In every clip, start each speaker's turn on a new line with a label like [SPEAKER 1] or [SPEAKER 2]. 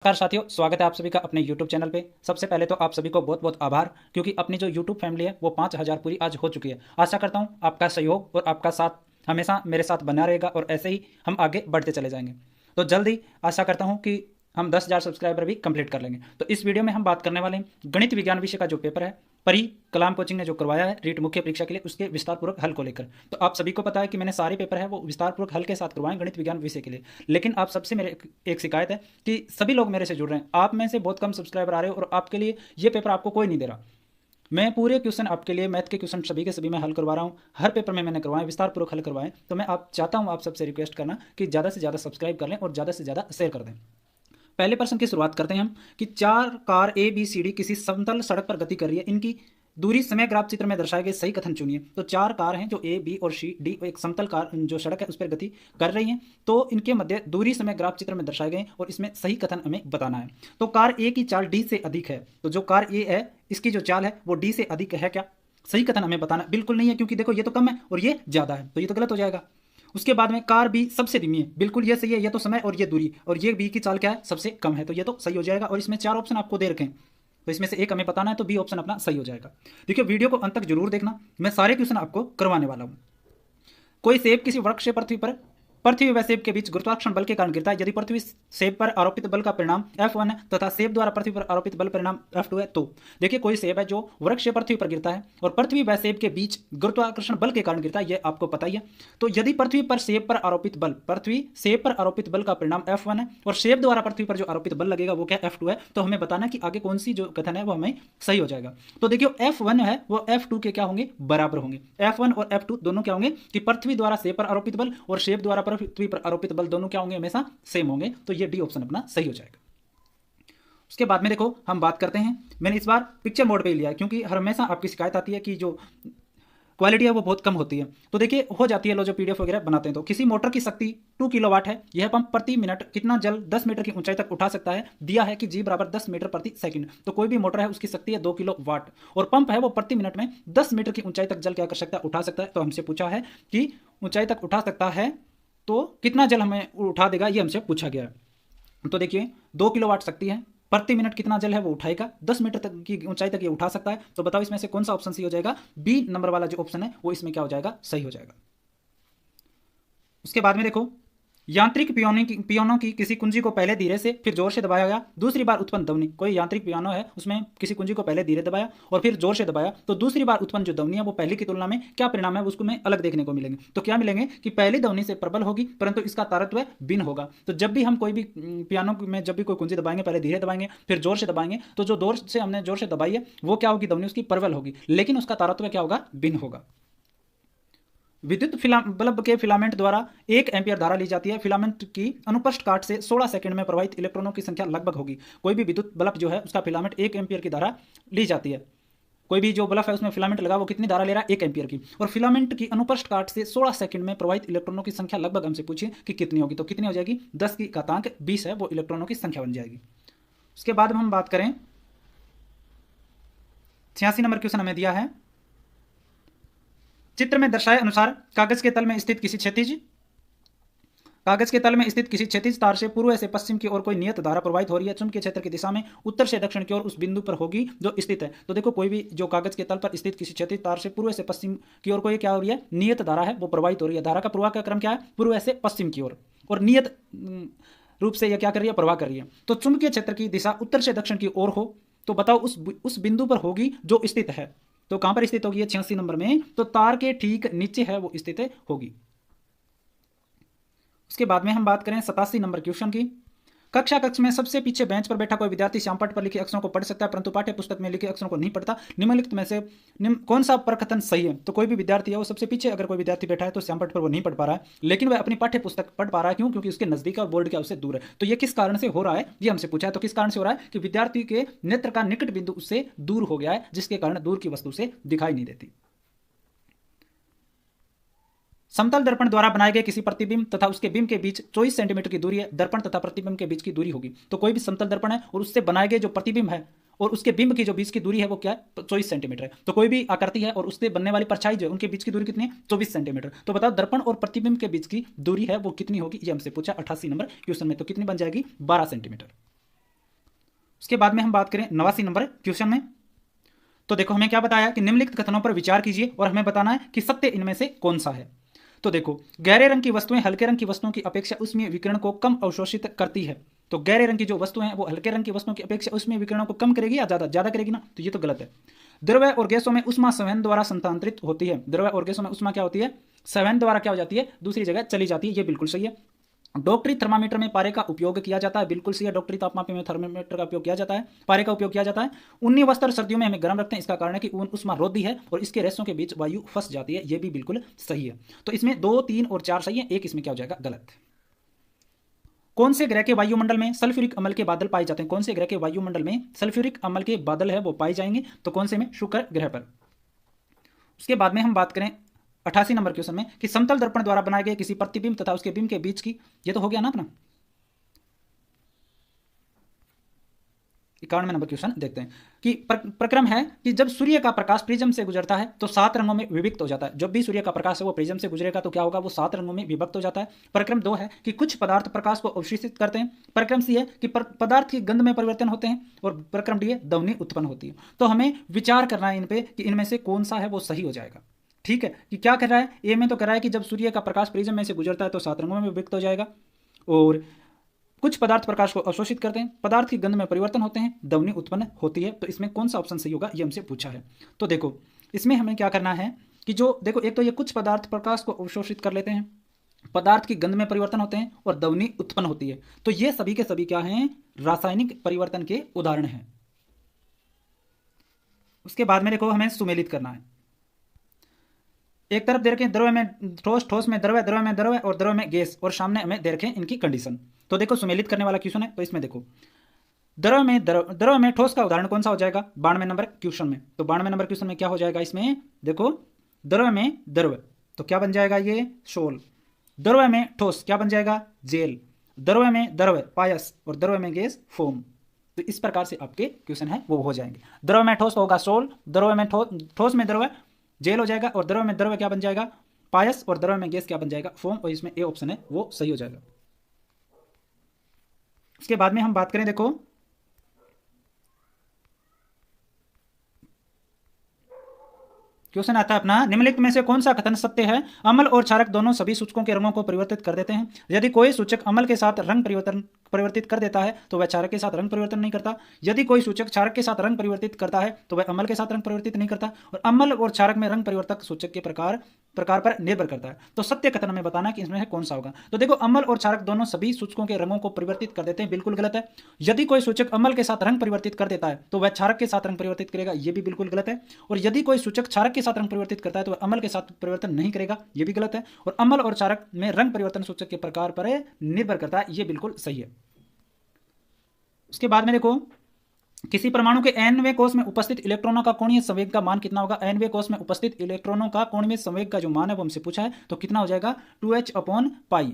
[SPEAKER 1] नमस्कार साथियों, स्वागत है आप सभी का अपने YouTube चैनल पे। सबसे पहले तो आप सभी को बहुत बहुत आभार, क्योंकि अपनी जो YouTube फैमिली है वो 5000 पूरी आज हो चुकी है। आशा करता हूँ आपका सहयोग और आपका साथ हमेशा मेरे साथ बना रहेगा और ऐसे ही हम आगे बढ़ते चले जाएंगे। तो जल्द ही आशा करता हूँ कि हम 10,000 सब्सक्राइबर भी कंप्लीट कर लेंगे। तो इस वीडियो में हम बात करने वाले हैं गणित विज्ञान विषय का जो पेपर है, परी कलाम कोचिंग ने जो करवाया है रीट मुख्य परीक्षा के लिए, उसके विस्तारपूर्वक हल को लेकर। तो आप सभी को पता है कि मैंने सारे पेपर है वो विस्तारपूर्वक हल के साथ करवाए गणित विज्ञान विषय के लिए। लेकिन आप सबसे मेरे एक शिकायत है कि सभी लोग मेरे से जुड़ रहे हैं, आप में से बहुत कम सब्सक्राइबर आ रहे हो और आपके लिए ये पेपर आपको कोई नहीं दे रहा। मैं पूरे क्वेश्चन आपके लिए, मैथ के क्वेश्चन सभी के सभी मैं हल करवा रहा हूँ। हर पेपर में मैंने करवाए, विस्तारपूर्वक हल करवाए। तो मैं आप चाहता हूँ आप सबसे रिक्वेस्ट करना कि ज़्यादा से ज़्यादा सब्सक्राइब कर लें और ज़्यादा से ज़्यादा शेयर कर दें। पहले प्रश्न की शुरुआत करते हैं हम कि चार car A B C D किसी समतल सड़क पर गति कर रही है, इनकी दूरी समय ग्राफ चित्र में दर्शाए गए सही कथन चुनिए। तो चार कार हैं जो ए बी और सी डी एक समतल कार जो सड़क है उस पर गति कर रही हैं, तो इनके मध्य दूरी समय ग्राफ चित्र में दर्शाए गए और इसमें सही कथन हमें बताना है। तो कार ए की चाल डी से अधिक है, तो जो कार ए है इसकी जो चाल है वो डी से अधिक है क्या? सही कथन हमें बताना बिल्कुल नहीं है, क्योंकि देखो ये तो कम है और ये ज़्यादा है, तो ये तो गलत हो जाएगा। उसके बाद में कार बी सबसे धीमी है, बिल्कुल ये सही है, ये तो समय और ये दूरी, और ये बी की चाल क्या है? सबसे कम है, तो ये तो सही हो जाएगा। और इसमें चार ऑप्शन आपको दे रखे हैं, तो इसमें से एक हमें बताना है, तो बी ऑप्शन अपना सही हो जाएगा। देखिए वीडियो को अंत तक जरूर देखना, मैं सारे क्वेश्चन आपको करवाने वाला हूँ। कोई सेब किसी वृक्ष से पृथ्वी व सेब के बीच गुरुत्वाकर्षण बल के कारण गिरता है। यदि पृथ्वी सेब पर आरोपित बल का परिणाम F1 है तथा सेब द्वारा पृथ्वी पर आरोपित बल परिणाम F2 है, तो देखिए कोई सेब है जो वृक्ष से पृथ्वी पर गिरता है और पृथ्वी व सेब के बीच गुरुत्वाकर्षण बल के कारण गिरता है, ये आपको पता ही है। तो यदि पृथ्वी सेब पर आरोपित बल का परिणाम F1 है और सेब द्वारा पृथ्वी पर जो आरोपित बल लगेगा वो क्या? F2 है। तो हमें बताना कि आगे कौन सी जो कथन है वो हमें सही हो जाएगा। तो देखिए F1 है वो F2 के क्या होंगे? बराबर होंगे। F1 और F2 दोनों क्या होंगे कि पृथ्वी द्वारा सेब पर आरोपित बल और सेब द्वारा पृथ्वी पर आरोपित बल दोनों क्या होंगे? हमेशा सेम होंगे। तो ये डी ऑप्शन अपना सही हो जाएगा। उसके बाद में देखो हम बात करते हैं, मैंने इस बार पिक्चर मोड पे ही लिया है, क्योंकि हमेशा आपकी शिकायत आती है कि जो क्वालिटी है वो बहुत कम होती है। तो देखिए हो जाती है, लो जो पीडीएफ वगैरह बनाते हैं, तो किसी मोटर की शक्ति 2 किलोवाट है, यह पंप प्रति मिनट कितना जल 10 मीटर की ऊंचाई तक उठा सकता है? दिया है कि जी बराबर 10 मीटर प्रति सेकंड। तो कोई भी मोटर है उसकी शक्ति है 2 किलोवाट और पंप है वो प्रति मिनट में 10 मीटर की ऊंचाई तक जल क्या कर सकता है? उठा सकता है। तो हमसे पूछा है कि ऊंचाई तक उठा सकता है तो कितना जल हमें उठा देगा, ये हमसे पूछा गया है। तो देखिए 2 किलोवाट शक्ति है, प्रति मिनट कितना जल है वो उठाएगा, 10 मीटर तक की ऊंचाई तक ये उठा सकता है। तो बताओ इसमें से कौन सा ऑप्शन सही हो जाएगा? बी नंबर वाला जो ऑप्शन है वो इसमें क्या हो जाएगा? सही हो जाएगा। उसके बाद में देखो यांत्रिक पियानो की किसी कुंजी को पहले धीरे से फिर जोर से दबाया गया, दूसरी बार उत्पन्न ध्वनि। कोई यांत्रिक पियानो है उसमें किसी कुंजी को पहले धीरे दबाया और फिर जोर से दबाया, तो दूसरी बार उत्पन्न जो ध्वनि है वो पहले की तुलना में क्या परिणाम है उसको में अलग देखने को मिलेंगे। तो क्या मिलेंगे कि पहली ध्वनि से प्रबल होगी परंतु इसका तारतम्य भिन्न होगा। तो जब भी हम कोई भी पियानो में जब भी कोई कुंजी दबाएंगे, पहले धीरे दबाएंगे फिर जोर से दबाएंगे, तो जो जोर से हमने जोर से दबाई है वो क्या होगी? ध्वनि उसकी प्रबल होगी, लेकिन उसका तारतम्य क्या होगा? भिन्न होगा। विद्युत बल्ब के फिलामेंट द्वारा 1 एम्पियर धारा ली जाती है। फिलामेंट की अनुप्रस्थ काट से 16 सेकंड में प्रवाहित इलेक्ट्रॉनों की संख्या लगभग होगी। कोई भी विद्युत बल्ब जो है उसका फिलामेंट 1 एम्पियर की धारा ली जाती है। कोई भी जो बल्ब है उसमें फिलामेंट लगा वो कितनी धारा ले रहा है? 1 एम्पियर की। और फिलामेंट की अनुप्रस्थ काट से 16 सेकंड में प्रवाहित इलेक्ट्रॉनों की संख्या लगभग हमसे पूछिए कि कितनी होगी, तो कितनी हो जाएगी? 10 की घातांक 20 है वो इलेक्ट्रॉनों की संख्या बन जाएगी। उसके बाद हम बात करें 86 नंबर क्वेश्चन हमें दिया है, चित्र में दर्शाए अनुसार कागज के तल में स्थित किसी क्षैतिज तार से पूर्व से पश्चिम की ओर कोई नियत धारा प्रवाहित हो रही है। चुंबकीय क्षेत्र की दिशा में उत्तर से दक्षिण की ओर उस बिंदु पर होगी जो स्थित है। तो देखो कोई भी जो कागज के तल पर स्थित किसी क्षैतिज तार से पूर्व से पश्चिम की ओर कोई क्या हो रही है? नियत धारा है वो प्रवाहित हो रही है। धारा का प्रवाह का क्रम क्या है? पूर्व से पश्चिम की ओर, और नियत रूप से यह क्या कर रही है? प्रवाह कर रही है। तो चुंबकीय क्षेत्र की दिशा उत्तर से दक्षिण की ओर हो, तो बताओ उस बिंदु पर होगी जो स्थित है। तो कहां पर स्थित होगी? 86 नंबर में, तो तार के ठीक नीचे है वो स्थित होगी। उसके बाद में हम बात करें 87 नंबर क्वेश्चन की। कक्षा कक्ष में सबसे पीछे बेंच पर बैठा कोई विद्यार्थी श्यामपट्ट पर लिखे अक्षरों को पढ़ सकता है परंतु पाठ्य पुस्तक में लिखे अक्षरों को नहीं पढ़ता। निम्नलिखित में से कौन सा प्रकथन सही है? तो कोई भी विद्यार्थी है वो सबसे पीछे अगर कोई विद्यार्थी बैठा है तो श्यामपट्ट पर वो नहीं पढ़ पा रहा है, लेकिन वह अपनी पाठ्य पुस्तक पढ़ पा रहा है। क्यों? क्योंकि उसके नजदीक और बोर्ड क्या उससे दूर है। तो ये किस कारण से हो रहा है ये हमसे पूछा है। तो किस कारण से हो रहा है कि विद्यार्थी के नेत्र का निकट बिंदु उससे दूर हो गया है, जिसके कारण दूर की वस्तु से दिखाई नहीं देती। समतल दर्पण द्वारा बनाए गए किसी प्रतिबिंब तथा उसके बिंब के बीच 24 सेंटीमीटर की दूरी है। दर्पण तथा प्रतिबिंब के बीच की दूरी होगी। तो कोई भी समतल दर्पण है और उससे बनाए गए जो प्रतिबिंब है और उसके बिंब की जो बीच की दूरी है वो क्या है? 24 सेंटीमीटर है। तो कोई भी आकृति है और उससे बनने वाली परछाई जो है उनके बीच की दूरी कितनी है? 24 सेंटीमीटर। तो बताओ दर्पण और प्रतिबिंब के बीच की दूरी है वो कितनी होगी? ये हमसे पूछा 88 नंबर क्वेश्चन में। तो कितनी बन जाएगी? 12 सेंटीमीटर। उसके बाद में हम बात करें 89 नंबर क्वेश्चन में, तो देखो हमें क्या बताया कि निम्नलिखित कथनों पर विचार कीजिए और हमें बताना है कि सत्य इनमें से कौन सा है। तो देखो, गहरे रंग की वस्तुएं हल्के रंग की वस्तुओं की अपेक्षा उसमें विकिरण को कम अवशोषित करती है। तो गहरे रंग की जो वस्तुएं हैं वो हल्के रंग की वस्तुओं की अपेक्षा उसमें विकिरणों को कम करेगी या ज्यादा करेगी ना, तो ये तो गलत है। द्रव्य और गैसों में उष्मा संवहन द्वारा संतांतरित होती है। द्रव्य और गैसों में उष्मा क्या होती है, संवहन द्वारा क्या हो जाती है, दूसरी जगह चली जाती है, ये बिल्कुल सही है। डॉक्टरी थर्मामीटर में पारे का उपयोग किया जाता है, बिल्कुल सही है। डॉक्टरी तापमापी में थर्मामीटर का उपयोग किया जाता है, पारे का उपयोग किया जाता है। ऊनी वस्त्र सर्दियों में हमें गर्म रखते हैं, इसका कारण है कि ऊन उष्मारोधी है और इसके रेशों के बीच वायु फंस जाती है, ये भी बिल्कुल सही है। तो इसमें 2, 3 और 4 सही है, एक इसमें क्या हो जाएगा, गलत। कौन से ग्रह के वायुमंडल में सल्फ्यूरिक अम्ल के बादल पाए जाते हैं, कौन से ग्रह के वायुमंडल में सल्फ्यूरिक अम्ल के बादल है वो पाए जाएंगे, तो कौन से में, शुक्र ग्रह पर। उसके बाद में हम बात करें 88 नंबर क्वेश्चन में कि समतल दर्पण द्वारा बनाए गए किसी प्रतिबिंब तथा उसके बिंब के बीच की, ये तो हो गया ना अपना। 91 नंबर क्वेश्चन देखते हैं कि प्रक्रम है कि जब सूर्य का प्रकाश प्रिज्म से गुजरता है तो 7 रंगों में विभक्त हो जाता है। जब भी सूर्य का प्रकाश है वो प्रिज्म से गुजरेगा तो क्या होगा, वो 7 रंगों में विभक्त हो जाता है। प्रक्रम 2 है कि कुछ पदार्थ प्रकाश को अवशोषित करते हैं। प्रक्रम सी है कि पदार्थ की गंध में परिवर्तन होते हैं। और प्रक्रम डी है, ध्वनि उत्पन्न होती है। तो हमें विचार करना है इन पे कि इनमें से कौन सा है वो सही हो जाएगा। ठीक है, कि क्या कर रहा है, ए में तो कर रहा है कि जब सूर्य का प्रकाश प्रिज्म में से गुजरता है तो 7 रंगों में विभक्त हो जाएगा। और कुछ पदार्थ प्रकाश को अवशोषित करते हैं, पदार्थ की गंध में परिवर्तन होते हैं, ध्वनि उत्पन्न होती है। तो इसमें कौन सा ऑप्शन सही होगा, ये हमसे पूछा है। तो देखो इसमें हमें क्या करना है कि जो देखो, एक तो ये कुछ पदार्थ प्रकाश को अवशोषित कर लेते हैं, पदार्थ की गंध में परिवर्तन होते हैं और ध्वनि उत्पन्न होती है। तो ये सभी के सभी क्या हैं, रासायनिक परिवर्तन के उदाहरण हैं। उसके बाद में देखो हमें सुमेलित करना है। एक तरफ दे रखें द्रव्य में ठोस, ठोस में द्रव्य, द्रव्य में द्रव्य और द्रव्य में गैस, और सामने हमें दे रखें इनकी कंडीशन। तो देखो सुमेलित करने वाला क्वेश्चन है, तो इसमें देखो द्रव्य में ठोस का उदाहरण कौन सा हो जाएगा, 92 नंबर क्वेश्चन में। तो 92 नंबर क्वेश्चन में क्या हो जाएगा, इसमें देखो द्रव्य में द्रव्य तो क्या बन जाएगा, ये शोल। द्रव्य में ठोस क्या बन जाएगा, जेल। द्रव्य में द्रव्य पायस और द्रव्य में गैस फोम। तो इस प्रकार से आपके क्वेश्चन है वो हो जाएंगे। द्रव्य में ठोस होगा सोल, द्रव्य में ठोस में द्रव्य जेल हो जाएगा, और द्रव्य में द्रव्य क्या बन जाएगा, पायस, और द्रव्य में गैस क्या बन जाएगा, फोम। और इसमें ए ऑप्शन है वो सही हो जाएगा। उसके बाद में हम बात करें, देखो क्वेश्चन आता है अपना, निम्नलिखित में से कौन सा कथन सत्य है। अम्ल और क्षारक दोनों सभी सूचकों के रंगों को परिवर्तित कर देते हैं। यदि कोई सूचक अम्ल के साथ रंग परिवर्तित कर देता है तो वह क्षारक के साथ रंग परिवर्तन नहीं करता। यदि कोई सूचक क्षारक के साथ रंग परिवर्तित करता है तो वह अम्ल के साथ रंग परिवर्तित नहीं करता। और अम्ल और क्षारक में रंग परिवर्तक सूचक के प्रकार पर निर्भर करता है। तो सत्य कथन हमें बताना कि इसमें कौन सा होगा। तो देखो अम्ल और क्षारक दोनों सभी सूचकों के रंगों को परिवर्तित कर देते हैं, बिल्कुल गलत है। यदि कोई सूचक अम्ल के साथ रंग परिवर्तित कर देता है तो वह क्षारक के साथ रंग परिवर्तित करेगा, यह भी बिल्कुल गलत है। और यदि कोई सूचक क्षारक के साथ रंग परिवर्तित करता है तो वह अम्ल के साथ परिवर्तन नहीं करेगा, यह भी गलत है। और अम्ल और क्षारक में रंग परिवर्तन सूचक के प्रकार पर निर्भर करता है, यह बिल्कुल सही है। उसके बाद में देखो, किसी परमाणु के nवें कोष में उपस्थित इलेक्ट्रॉनों का कोणीय संवेग का मान कितना होगा। nवें कोष में उपस्थित इलेक्ट्रॉनों का कोणीय संवेग का जो मान है वो हमसे पूछा है, तो कितना हो जाएगा, 2h/π।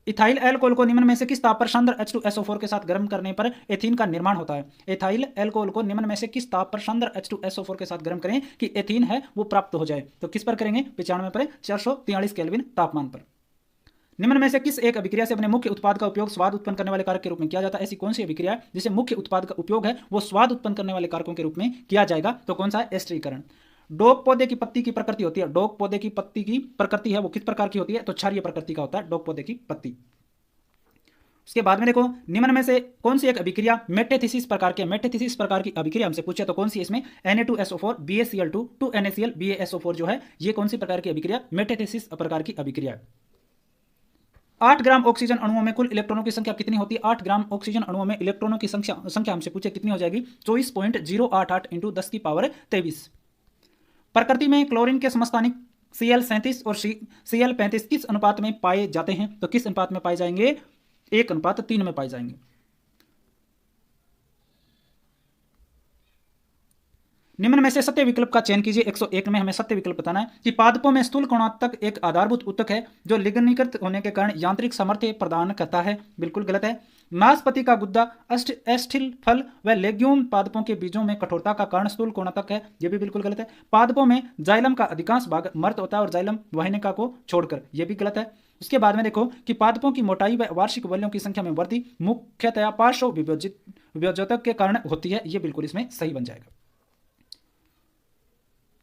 [SPEAKER 1] इथाइल एल्कोहल को निम्न में से किस ताप पर सांद्र H2SO4 के साथ गर्म करने पर एथीन का निर्माण होता है। एथाइल एल्कोहल को निम्न में से किस ताप पर सांद्र H2SO4 के साथ गर्म करें कि एथीन है वो प्राप्त हो जाए, तो किस पर करेंगे, 95 पर 443 केल्विन तापमान पर। निम्न में से किस एक अभिक्रिया से अपने मुख्य उत्पाद का उपयोग स्वाद उत्पन्न करने वाले कारक के रूप में किया जाता है। ऐसी कौन सी अभिक्रिया है जिसे मुख्य उत्पाद का उपयोग है वो स्वाद उत्पन्न करने वाले कारकों के रूप में किया जाएगा, तो कौन सा है, एस्टरीकरण। डोक पौधे की पत्ती की प्रकृति होती है, डोक पौधे की पत्ती की प्रकृति है वो किस प्रकार की होती है, तो क्षारीय प्रकृति का होता है डोक पौधे की पत्ती। उसके बाद में देखो, निम्न में से कौन सी एक अभिक्रिया मेटाथेसिस प्रकार की अभिक्रिया हमसे पूछे, तो कौन सी इसमें Na2SO4 BaCl2 to NaCl BaSO4 जो है ये कौन सी प्रकार की अभिक्रिया, मेटाथेसिस प्रकार की अभिक्रिया है। 8 ग्राम ऑक्सीजन अणुओं में कुल इलेक्ट्रॉनों की संख्या कितनी होती है। 8 ग्राम ऑक्सीजन अणुओं में इलेक्ट्रॉनों की संख्या हमसे पूछे कितनी हो जाएगी, 24.088 × 10⁻23। प्रकृति में क्लोरीन के समस्थानिक Cl37 और Cl35 किस अनुपात में पाए जाते हैं, तो किस अनुपात में पाए जाएंगे, 1:3 में पाए जाएंगे। निम्न में से सत्य विकल्प का चयन कीजिए। 101 में हमें सत्य विकल्प बताना है कि पादपों में स्थूल कोणात्मक एक आधारभूत ऊतक है जो लिग्नीकृत होने के कारण यांत्रिक सामर्थ्य प्रदान करता है, बिल्कुल गलत है। नाशपाती का गुद्दा एस्टिल फल व लेग्यूम पादपों के बीजों में कठोरता का कारण स्थूल कोणात्मक है, यह भी बिल्कुल गलत है। पादपों में जाइलम का अधिकांश भाग मर्द होता है और जाइलम वाहिनिका को छोड़कर, यह भी गलत है। उसके बाद में देखो कि पादपों की मोटाई व वार्षिक वलयों की संख्या में वृद्धि मुख्यतया पार्श्व वियोजक के कारण होती है, ये बिल्कुल इसमें सही बन जाएगा।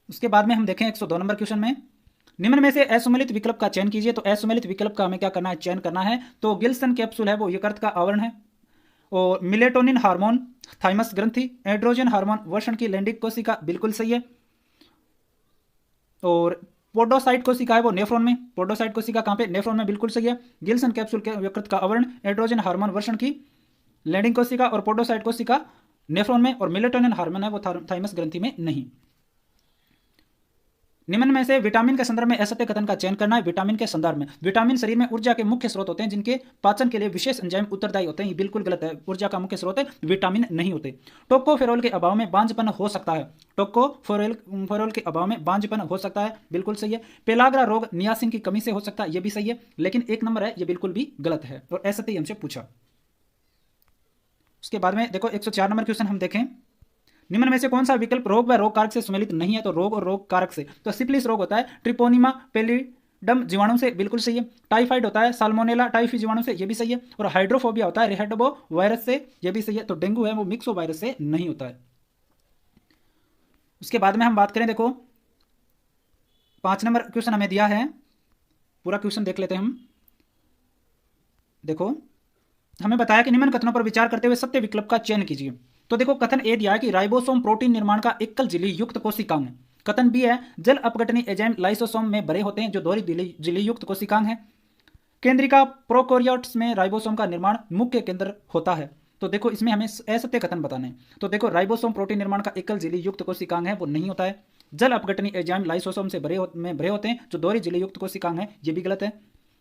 [SPEAKER 1] उसके बाद में हम देखें 102 नंबर क्वेश्चन में, निम्न में से असुमेलित विकल्प का चयन कीजिए। तो असुमेलित विकल्प का हमें क्या करना है, चयन करना है। तो गिल्सन कैप्सूल है वो यकृत का आवरण है, और मिलेटोनिन हार्मोन थाइमस ग्रंथि, एड्रोजन हार्मोन वृषण की लैंगिक कोशिका, बिल्कुल सही है। और पोडोसाइट कोशिका है वो नेफ्रॉन में, पोडोसाइट कोशिका कहाँ पे, नेफ्रॉन में, बिल्कुल सही है। गिल्सन कैप्सूल के यकृत का आवरण, एड्रोजन हार्मोन वृषण की लैंगिक कोशिका, और पोडोसाइट कोशिका नेफ्रॉन में, और मिलेटोनिन हार्मोन है वो थाइमस ग्रंथि में नहीं। निम्न में से विटामिन के संदर्भ में असत्य कथन का चयन करना है। विटामिन के संदर्भ में, विटामिन शरीर में ऊर्जा के मुख्य स्रोत होते हैं जिनके पाचन के लिए विशेष एंजाइम उत्तरदायी होते हैं, ये बिल्कुल गलत है। ऊर्जा का मुख्य स्रोत है, विटामिन नहीं होते। टोकोफेरोल के अभाव में बांझपन हो सकता है, टोकोफेरोल के अभाव में बांझपन हो सकता है, बिल्कुल सही है। पेलाग्रा रोग नियासिन की कमी से हो सकता है, ये भी सही है, लेकिन 1 नंबर है ये बिल्कुल भी गलत है, और असत्य हमसे पूछा। उसके बाद में देखो 104 नंबर क्वेश्चन हम देखें, निम्न में से कौन सा विकल्प रोग व रोग कारक से सुमेलित नहीं है। तो रोग और रोग कारक से, तो सिफिलिस रोग होता है ट्रिपोनिमा पेलिडम जीवाणु से, बिल्कुल सही है। टाइफाइड होता है साल्मोनेला टाइफी जीवाणु से, ये भी सही है। और हाइड्रोफोबिया होता है रिहेडोबो वायरस से, ये भी सही है। तो डेंगू है वो मिक्सो वायरस से नहीं होता है। उसके बाद में हम बात करें, देखो 5 नंबर क्वेश्चन हमें दिया है, पूरा क्वेश्चन देख लेते हैं हम। देखो हमें बताया कि निम्न कथनों पर विचार करते हुए सत्य विकल्प का चयन कीजिए। तो देखो कथन ए दिया है कि राइबोसोम प्रोटीन निर्माण का एकल झिल्ली युक्त कोशिकांग है। कथन बी है जल अपघटनी एंजाइम लाइसोसोम में भरे होते हैं जो दोहरी झिल्ली युक्त कोशिकांग है। केंद्रिका प्रोकैरियोट्स में राइबोसोम का निर्माण मुख्य केंद्र होता है। तो देखो इसमें हमें असत्य कथन बताने हैं। तो देखो राइबोसोम प्रोटीन निर्माण का एकल झिल्ली युक्त कोशिकांग है वो नहीं होता है। जल अपघटनी एंजाइम लाइसोसोम से भरे होते हैं जो दोहरी झिल्ली युक्त कोशिकांग है, ये भी गलत है।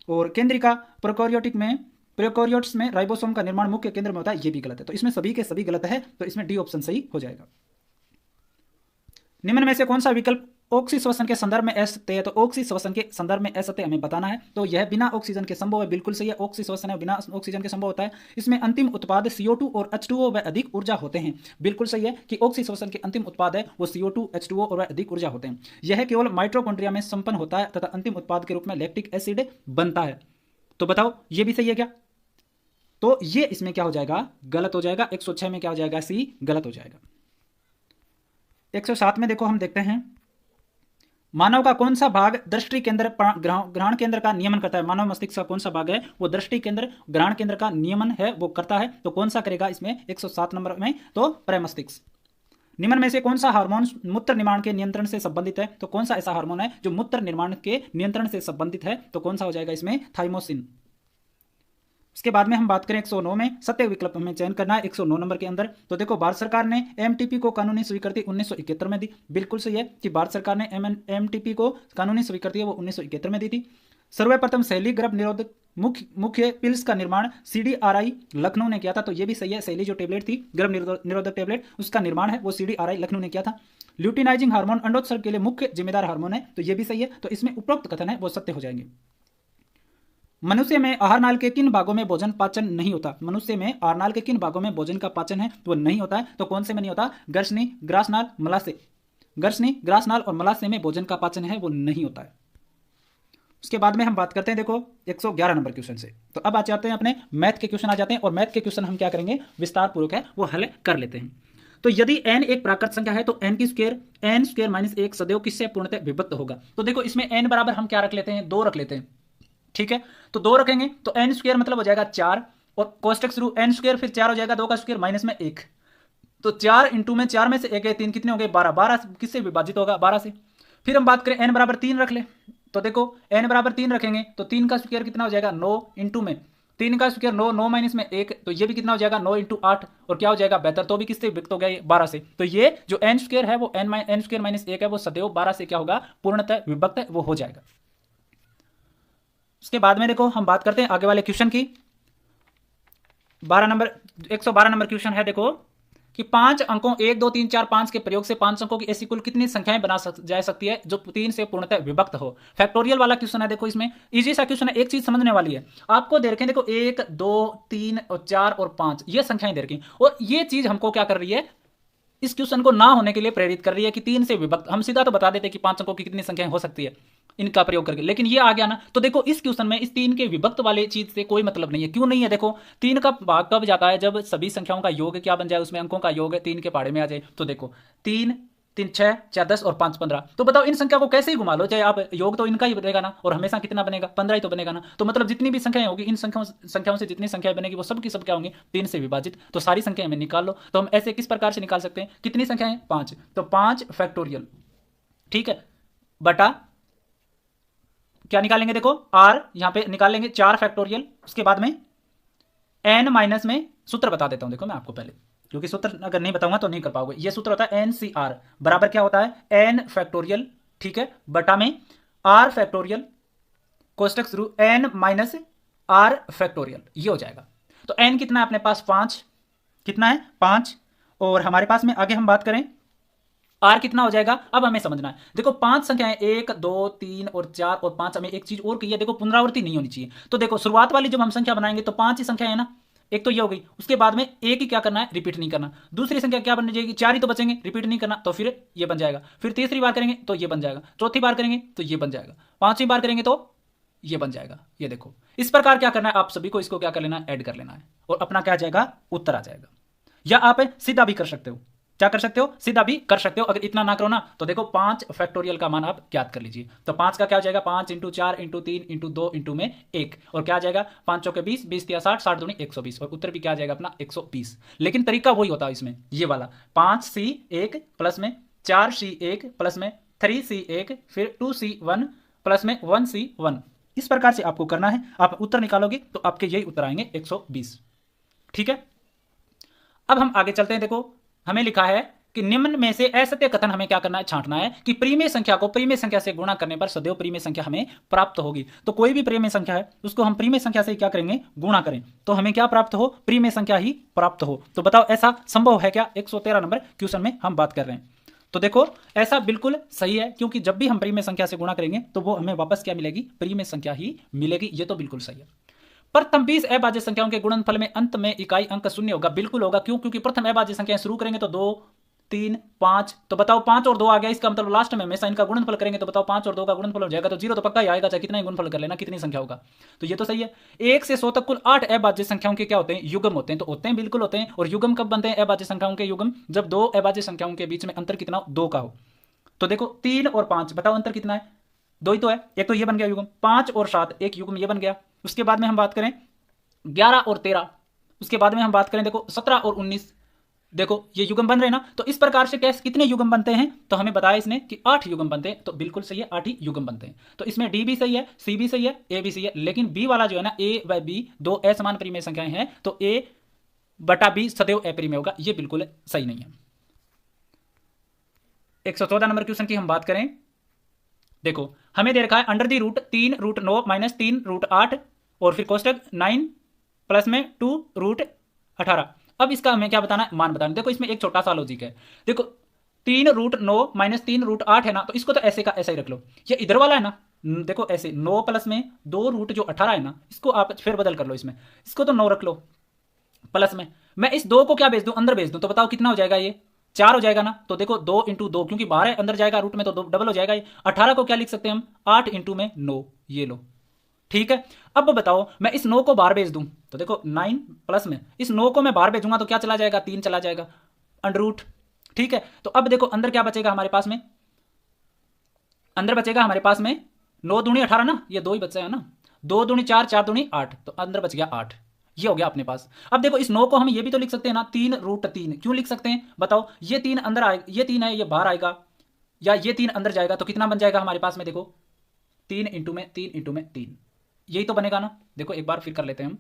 [SPEAKER 1] और केंद्रिका प्रोकैरियोट्स में राइबोसोम का निर्माण मुख्य केंद्र में होता है, ये भी गलत है। तो इसमें सभी के सभी गलत है, तो इसमें डी ऑप्शन सही हो जाएगा। निम्न में से कौन सा विकल्प ऑक्सी श्वसन के संदर्भ में असत्य है। तो ऑक्सी श्वसन के संदर्भ में असत्य हमें बताना है। तो यह बिना ऑक्सीजन के संभव है, बिल्कुल सही है। ऑक्सी श्वसन है बिना ऑक्सीजन के संभव होता है। इसमें अंतिम उत्पाद CO2 और H2O व अधिक ऊर्जा होते हैं, बिल्कुल सही है कि ऑक्सी श्वसन के अंतिम उत्पाद है वो CO2 H2O और अधिक ऊर्जा होते हैं। यह केवल माइटोकॉन्ड्रिया में संपन्न होता है तथा अंतिम उत्पाद के रूप में लैक्टिक एसिड बनता है। तो बताओ ये भी सही है क्या। तो ये इसमें क्या हो जाएगा, गलत हो जाएगा। 106 में क्या हो जाएगा, सी गलत हो जाएगा। 107 में देखो हम देखते हैं, मानव का कौन सा भाग दृष्टि केंद्र ग्रहण केंद्र का नियमन करता है। मानव मस्तिष्क का कौन सा भाग है वो दृष्टि केंद्र ग्रहण केंद्र का नियमन है वो करता है। तो कौन सा करेगा इसमें 107 नंबर में, तो प्रमस्तिष्क। निम्न में से कौन सा हार्मोन मूत्र निर्माण के नियंत्रण से संबंधित है। तो कौन सा ऐसा हार्मोन है जो मूत्र निर्माण के नियंत्रण से संबंधित है। तो कौन सा हो जाएगा इसमें, थाइमोसिन। इसके बाद में हम बात करें 109 में सत्य विकल्प हमें चयन करना है 109 नंबर के अंदर। तो देखो भारत सरकार ने MTP को कानूनी स्वीकृति 1971 में दी, बिल्कुल सही है कि भारत सरकार ने MTP को कानूनी स्वीकृति वो 1971 में दी थी। सर्वप्रथम सहेली गर्भ निरोधक मुख्य पिल्स का निर्माण CDRI लखनऊ ने किया था। तो ये भी सही है, सहेली जो टेबलेट थी गर्भ निरोधक टेबलेट उसका निर्माण है वो CDRI लखनऊ ने किया था। ल्यूटिनाइजिंग हार्मोन अंडोत्सर्ग के लिए मुख्य जिम्मेदार हार्मोन है। तो ये भी सही है। तो इसमें उपरोक्त कथन है वो सत्य हो जाएंगे। मनुष्य में आहारनाल के किन भागों में भोजन पाचन नहीं होता। मनुष्य में आहारनाल के किन भागों में भोजन का पाचन है तो नहीं होता है। तो कौन से में नहीं होता, गर्शनी ग्रासनाल मलाशय, गर्शनी ग्रासनाल और मलाशय में भोजन का पाचन है वो नहीं होता है। उसके बाद में हम बात करते हैं देखो 111 नंबर क्वेश्चन से। तो अब आ जाते हैं अपने मैथ के क्वेश्चन आ जाते हैं, और मैथ के क्वेश्चन हम क्या करेंगे, विस्तार पूर्वक है वो हल कर लेते हैं। तो यदि n एक प्राकृत संख्या है तो n की स्क्वायर n² - 1 सदैव किससे पूर्णतः विभक्त होगा। तो देखो इसमें n बराबर हम क्या रख लेते हैं, 2 रख लेते हैं, ठीक है। तो 2 रखेंगे तो n² मतलब हो जाएगा 4, और कोष्टक शुरू n² फिर 4 हो जाएगा, 2 का स्क्वायर माइनस में 1। तो 4 इंटू में 4 में से 1 है 3, कितने हो गए 12, 12 किससे विभाजित होगा, 12 से। फिर हम बात करें n बराबर 3 रख ले। तो देखो n बराबर 3 रखेंगे तो 3 का स्क्वायर कितना हो जाएगा 9 इंटू में 3 का स्क्वायर 9, 9 माइनस में 1, तो ये भी कितना हो जाएगा 9 इंटू 8, और क्या हो जाएगा 72। तो भी किससे विभक्त हो गया ये 12 से। तो ये जो n² है वो n² - 1 है वो सदैव 12 से क्या होगा, पूर्णतः विभक्त वो हो जाएगा। उसके बाद में देखो हम बात करते हैं आगे वाले क्वेश्चन की। 112 नंबर क्वेश्चन है देखो कि 5 अंकों 1 2 3 4 5 के प्रयोग से 5 अंकों की ऐसी कुल कितनी संख्याएं बना जा सकती है जो 3 से पूर्णतः विभक्त हो। फैक्टोरियल वाला क्वेश्चन है। देखो इसमें इजी सा क्वेश्चन है, एक चीज समझने वाली है। आपको दे रखे हैं देखो 1 2 3 और 4 और 5 ये संख्याएं दे रखी, और ये चीज हमको क्या कर रही है, इस क्वेश्चन को ना होने के लिए प्रेरित कर रही है कि 3 से विभक्त। हम सीधा तो बता देते कि 5 अंकों की कितनी संख्याएं हो सकती है, इनका प्रयोग करके। लेकिन ये आ गया ना, तो देखो इस क्वेश्चन में इस 3 के विभक्त वाले चीज से कोई मतलब नहीं है। क्यों नहीं है? देखो 3 का भाग कब जाता है? जब सभी संख्याओं का योग क्या बन जाए, उसमें अंकों का योग 3 के पहाड़े में आ जाए। तो देखो 3 3 6 4 10 और 5 15। तो बताओ इन संख्या को कैसे ही घुमा लो, चाहे आप योग तो इनका ही बनेगा ना, और हमेशा कितना बनेगा? 15 ही तो बनेगा ना। तो मतलब जितनी भी संख्याएं होगी, इन संख्याओं से जितनी संख्याएं बनेगी वो सब की सब क्या होंगी? 3 से विभाजित। तो सारी संख्याएं हमें निकाल लो। तो हम ऐसे किस प्रकार से निकाल सकते हैं? कितनी संख्याएं? 5। तो 5 फैक्टोरियल, ठीक है, बटा क्या निकालेंगे? देखो आर यहां पे निकालेंगे 4 फैक्टोरियल, उसके बाद में एन माइनस में सूत्र बता देता हूं, देखो मैं आपको पहले, क्योंकि सूत्र अगर नहीं बताऊंगा तो नहीं कर पाओगे। ये सूत्र होता है एन सी आर बराबर क्या होता है? एन फैक्टोरियल, ठीक है, बटा में आर फैक्टोरियल कोष्टक शुरू एन माइनस आर फैक्टोरियल, ये हो जाएगा। तो एन कितना है अपने पास? 5। कितना है? 5। और हमारे पास में आगे हम बात करें आर कितना हो जाएगा? अब हमें समझना है, देखो 5 संख्याएं 1 2 3 और 4 और 5। हमें एक चीज और कही है, देखो पुनरावृत्ति नहीं होनी चाहिए। तो देखो शुरुआत वाली जब हम संख्या बनाएंगे तो 5 ही संख्या है ना, एक तो ये हो गई, उसके बाद में एक ही क्या करना है? रिपीट नहीं करना। दूसरी संख्या क्या बन जाएगी? 4 ही तो बचेंगे, रिपीट नहीं करना, तो फिर ये बन जाएगा। फिर तीसरी बार करेंगे तो ये बन जाएगा, चौथी बार करेंगे तो ये बन जाएगा, पांचवी बार करेंगे तो ये बन जाएगा। ये देखो इस प्रकार क्या करना है आप सभी को, इसको क्या कर लेना है? ऐड कर लेना है, और अपना क्या आ जाएगा? उत्तर आ जाएगा। या आप सीधा भी कर सकते हो, क्या कर सकते हो? सीधा भी कर सकते हो। अगर इतना ना करो ना तो देखो 5 फैक्टोरियल का मान आप ज्ञात कर लीजिए। तो 5 का क्या हो जाएगा? 5 इंटू 4 इंटू 3 इंटू 2 इंटू में 1, और क्या आ जाएगा? 5 चौके 20, 20 या 60, 60 दूनी 120, और उत्तर भी क्या आ जाएगा अपना? 120। लेकिन तरीका वही होता है इसमें, ये वाला 5C1 प्लस में 4C1 प्लस में 3C1 फिर 2C1 प्लस में 1C1। इस प्रकार से आपको करना है। आप उत्तर निकालोगे तो आपके यही उत्तर आएंगे 120, ठीक है। अब हम आगे चलते हैं। देखो हमें लिखा है कि निम्न में से असत्य कथन हमें क्या करना है? छांटना है कि प्रीमेय संख्या को प्रीमेय संख्या से गुणा करने पर सदैव प्रीमेय संख्या हमें प्राप्त होगी। तो कोई भी प्रीमेय संख्या है उसको हम प्रीमेय संख्या से क्या करेंगे? गुणा करें, तो हमें क्या प्राप्त हो? प्रीमेय संख्या ही प्राप्त हो। तो बताओ ऐसा संभव है क्या? 113 नंबर क्वेश्चन में हम बात कर रहे हैं। तो देखो ऐसा बिल्कुल सही है, क्योंकि जब भी हम प्रीमेय संख्या से गुणा करेंगे तो वो हमें वापस क्या मिलेगी? प्रीमेय संख्या ही मिलेगी। ये तो बिल्कुल सही है। प्रथम 20 अभाज्य संख्याओं के गुणनफल में अंत में इकाई अंक शून्य होगा। बिल्कुल होगा, क्यों? क्योंकि प्रथम अभाज्य संख्याएं शुरू करेंगे तो 2 3 5, तो बताओ 5 और 2 आ गया, इसका मतलब लास्ट में हमेशा इनका गुणनफल करेंगे तो बताओ 5 और 2 का गुणनफल हो जाएगा, तो 0 तो पक्का ही आएगा, चाहे कितना ही गुणनफल कर लेना, कितनी संख्या होगा। तो ये तो सही है। 1 से 100 तक कुल 8 अभाज्य संख्याओं के क्या होते हैं? युग्म होते हैं। तो होते हैं, बिल्कुल होते हैं। और युग्म कब बनते हैं अभाज्य संख्याओं के? युग्म जब 2 अभाज्य संख्याओं के बीच में अंतर कितना? 2 का हो। तो देखो 3 और 5, बताओ अंतर कितना है? 2 ही तो है। एक तो ये बन गया युग्म, 5 और 7 एक युग्म, ये बन गया। उसके बाद में हम बात करें 11 और 13, उसके बाद में हम बात करें देखो 17 और 19, देखो ये युग्म बन रहे हैं ना। तो इस प्रकार से कैसे कितने युग्म बनते हैं? तो हमें बताया इसने कि 8 युग्म बनते हैं। तो बिल्कुल सही है, 8 ही युग्म बनते हैं। तो इसमें डी भी सही है, सी भी सही है, ए भी सही है। लेकिन बी वाला जो है ना, ए व बी दो असमान परिमेय संख्याएं हैं, तो ए बटा बी सदैव अपरिमेय होगा। ये बिल्कुल सही नहीं है। 114 नंबर क्वेश्चन की हम बात करें, देखो हमें दे रखा है under the root 3 root 9 minus 3 root 8 और फिर कोष्टक 9 प्लस में 2 रूट 18। अब इसका हमें क्या बताना है? मान बताना। देखो इसमें एक छोटा सा लॉजिक है। देखो 3 रूट 9 माइनस 3 रूट 8 है ना, तो इसको तो ऐसे का ऐसा ही रख लो। ये इधर वाला है ना, देखो ऐसे 9 प्लस में 2 रूट जो 18 है ना, इसको आप फिर बदल कर लो, इसमें इसको तो 9 रख लो, प्लस में मैं इस 2 को क्या भेज दूं? अंदर भेज दूं, तो बताओ कितना हो जाएगा? ये 4 हो जाएगा ना। तो देखो 2 इंटू 2, क्योंकि बाहर है अंदर जाएगा रूट में, तो डबल हो जाएगा ये। 18 को क्या लिख सकते हैं हम? 8 इंटू में 9, ये लो, ठीक है। अब बताओ मैं इस 9 को बाहर भेज दूं, तो देखो 9 प्लस में इस 9 को मैं बाहर भेजूंगा तो क्या चला जाएगा? 3 चला जाएगा, अंडर रूट, ठीक है। तो अब देखो अंदर क्या बचेगा हमारे पास में? अंदर बचेगा हमारे पास में 9 दूनी 18 ना, ये 2 ही बचा है ना, 2 दूनी 4, 4 दूनी 8, तो अंदर बच गया 8। ये हो गया अपने पास। अब देखो इस 9 को हम ये भी तो लिख सकते हैं ना, 3 रूट 3। क्यों लिख सकते हैं बताओ? ये 3 अंदर आएगा, ये 3 है, ये बाहर आएगा, या ये 3 अंदर जाएगा, तो कितना बन जाएगा हमारे पास में? देखो 3 इंटू में 3 इंटू में 3, यही तो बनेगा ना। देखो एक बार फिर कर लेते हैं हम,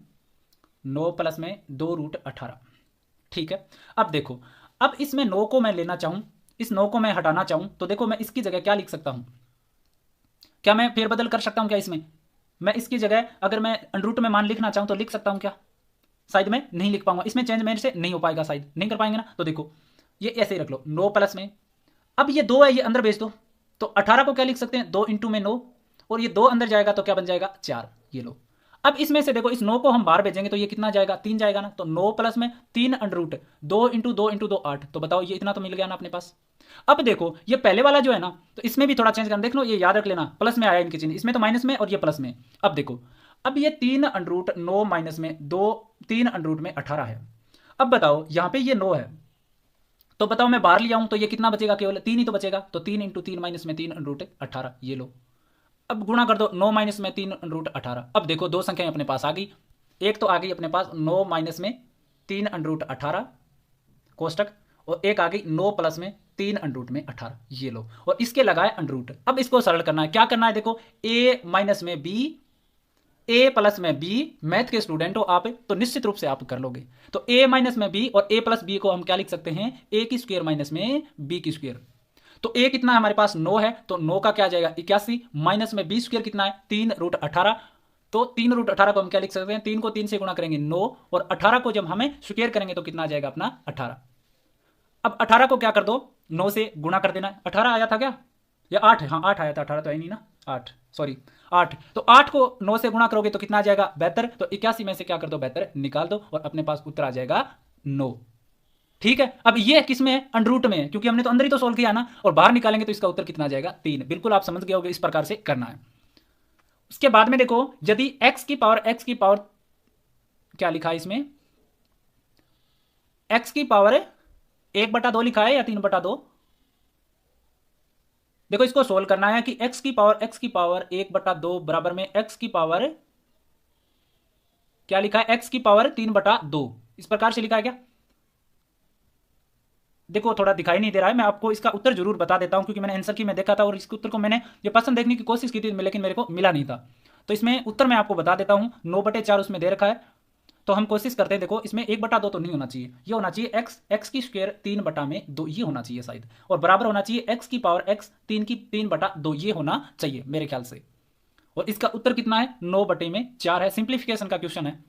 [SPEAKER 1] 9 प्लस में 2 रूट 18, ठीक है। अब देखो, अब इसमें 9 को मैं लेना चाहूं, इस 9 को मैं हटाना चाहूं, तो देखो मैं इसकी जगह क्या लिख सकता हूं? क्या मैं फेरबदल कर सकता हूं क्या इसमें? मैं इसकी जगह अगर मैं अंडर रूट में मान लिखना चाहूं तो लिख सकता हूं क्या? शायद मैं नहीं लिख पाऊंगा, इसमें चेंज मेरे से नहीं हो पाएगा, शायद नहीं कर पाएंगे ना। तो देखो ये ऐसे ही रख लो, 9 प्लस में, अब ये 2 है, ये अंदर भेज दो, तो 18 को क्या लिख सकते हैं? 2 इंटू में 9, और ये 2 अंदर जाएगा तो क्या बन जाएगा? 4, ये लो। अब इसमें से देखो इस 9 को हम बाहर भेजेंगे तो ये कितना जाएगा, 3 जाएगा ना। तो 9 प्लस में 3 अंडर रूट 2 इंटू 2 इंटू 2 8। तो बताओ ये इतना तो मिल गया ना अपने पास। अब देखो ये पहले वाला जो है ना, तो इसमें भी थोड़ा चेंज करना, देख लो ये याद रख लेना, प्लस में आया इनके चिन्ह, इसमें तो माइनस में और ये प्लस में। अब देखो अब ये 3 अंडर रूट 9 माइनस में 2, 3 अंडर रूट में 18 है। अब बताओ यहाँ पे ये 9 है, तो बताओ मैं बाहर लिया हूं तो ये कितना बचेगा, केवल 3 ही तो बचेगा। तो 3 इंटू 3 माइनस में 3 अंडर रूट 18, ये लो। अब गुणा कर दो 9 माइनस में 3 अंडर रूट 18। अब देखो दो संख्याएं अपने पास आ गई, एक तो आ गई अपने पास 9 माइनस में 3 अंडर रूट 18 कोष्टक, और एक आ गई 9 प्लस में 3 अंडर रूट में 18, ये लो। और इसके लगाए अंडर रूट। अब इसको सरल करना है, क्या करना है, देखो a माइनस में b, a प्लस में b, मैथ के स्टूडेंट हो आप तो निश्चित रूप से आप कर लोगे। तो a माइनस में b और a प्लस b को हम क्या लिख सकते हैं, a की स्क्वायर माइनस में b की स्क्वायर। तो a कितना है हमारे पास 9 है, तो 9 का क्या आ जाएगा 81, माइनस में b स्क्वायर कितना है 3 रूट 18। तो 3 रूट 18 को हम क्या लिख सकते हैं, 3 को 3 से गुणा करेंगे 9, और 18 को जब हमें स्क्वायर करेंगे तो कितना आ जाएगा अपना 18। अब 18 को क्या कर दो 9 से गुणा कर देना। 18 आया था क्या, या 8, हाँ 8 आया था, 18 तो है नहीं ना, 8 सॉरी 8। तो 8 को 9 से गुणा करोगे तो कितना आ जाएगा 72। तो 81 में से क्या कर दो 72 निकाल दो और अपने पास उत्तर आ जाएगा 9। ठीक है, अब ये किस में है, अंडर रूट में है, क्योंकि हमने तो अंदर ही तो सोल्व किया ना, और बाहर निकालेंगे तो इसका उत्तर कितना आ जाएगा 3। बिल्कुल आप समझ गए होगे, इस प्रकार से करना है। उसके बाद में देखो यदि x की पावर क्या लिखा है इसमें, x की पावर 1/2 लिखा है या 3/2। देखो इसको सोल्व करना है कि x की पावर 1/2 बराबर में x की पावर क्या लिखा है, x की पावर 3/2, इस प्रकार से लिखा है क्या। देखो थोड़ा दिखाई नहीं दे रहा है, मैं आपको इसका उत्तर जरूर बता देता हूं, क्योंकि मैंने आंसर की में देखा था और इसके उत्तर को मैंने ये प्रश्न देखने की कोशिश की थी लेकिन मेरे को मिला नहीं था। तो इसमें उत्तर मैं आपको बता देता हूं, 9/4 उसमें दे रखा है। तो हम कोशिश करते हैं, देखो इसमें 1/2 तो नहीं होना चाहिए, ये होना चाहिए x की स्क्वायर 3/2, ये होना चाहिए शायद, और बराबर होना चाहिए x की पावर x 3 की 3/2, ये होना चाहिए मेरे ख्याल से। और इसका उत्तर कितना है 9/4 है। सिंप्लीफिकेशन का क्वेश्चन है,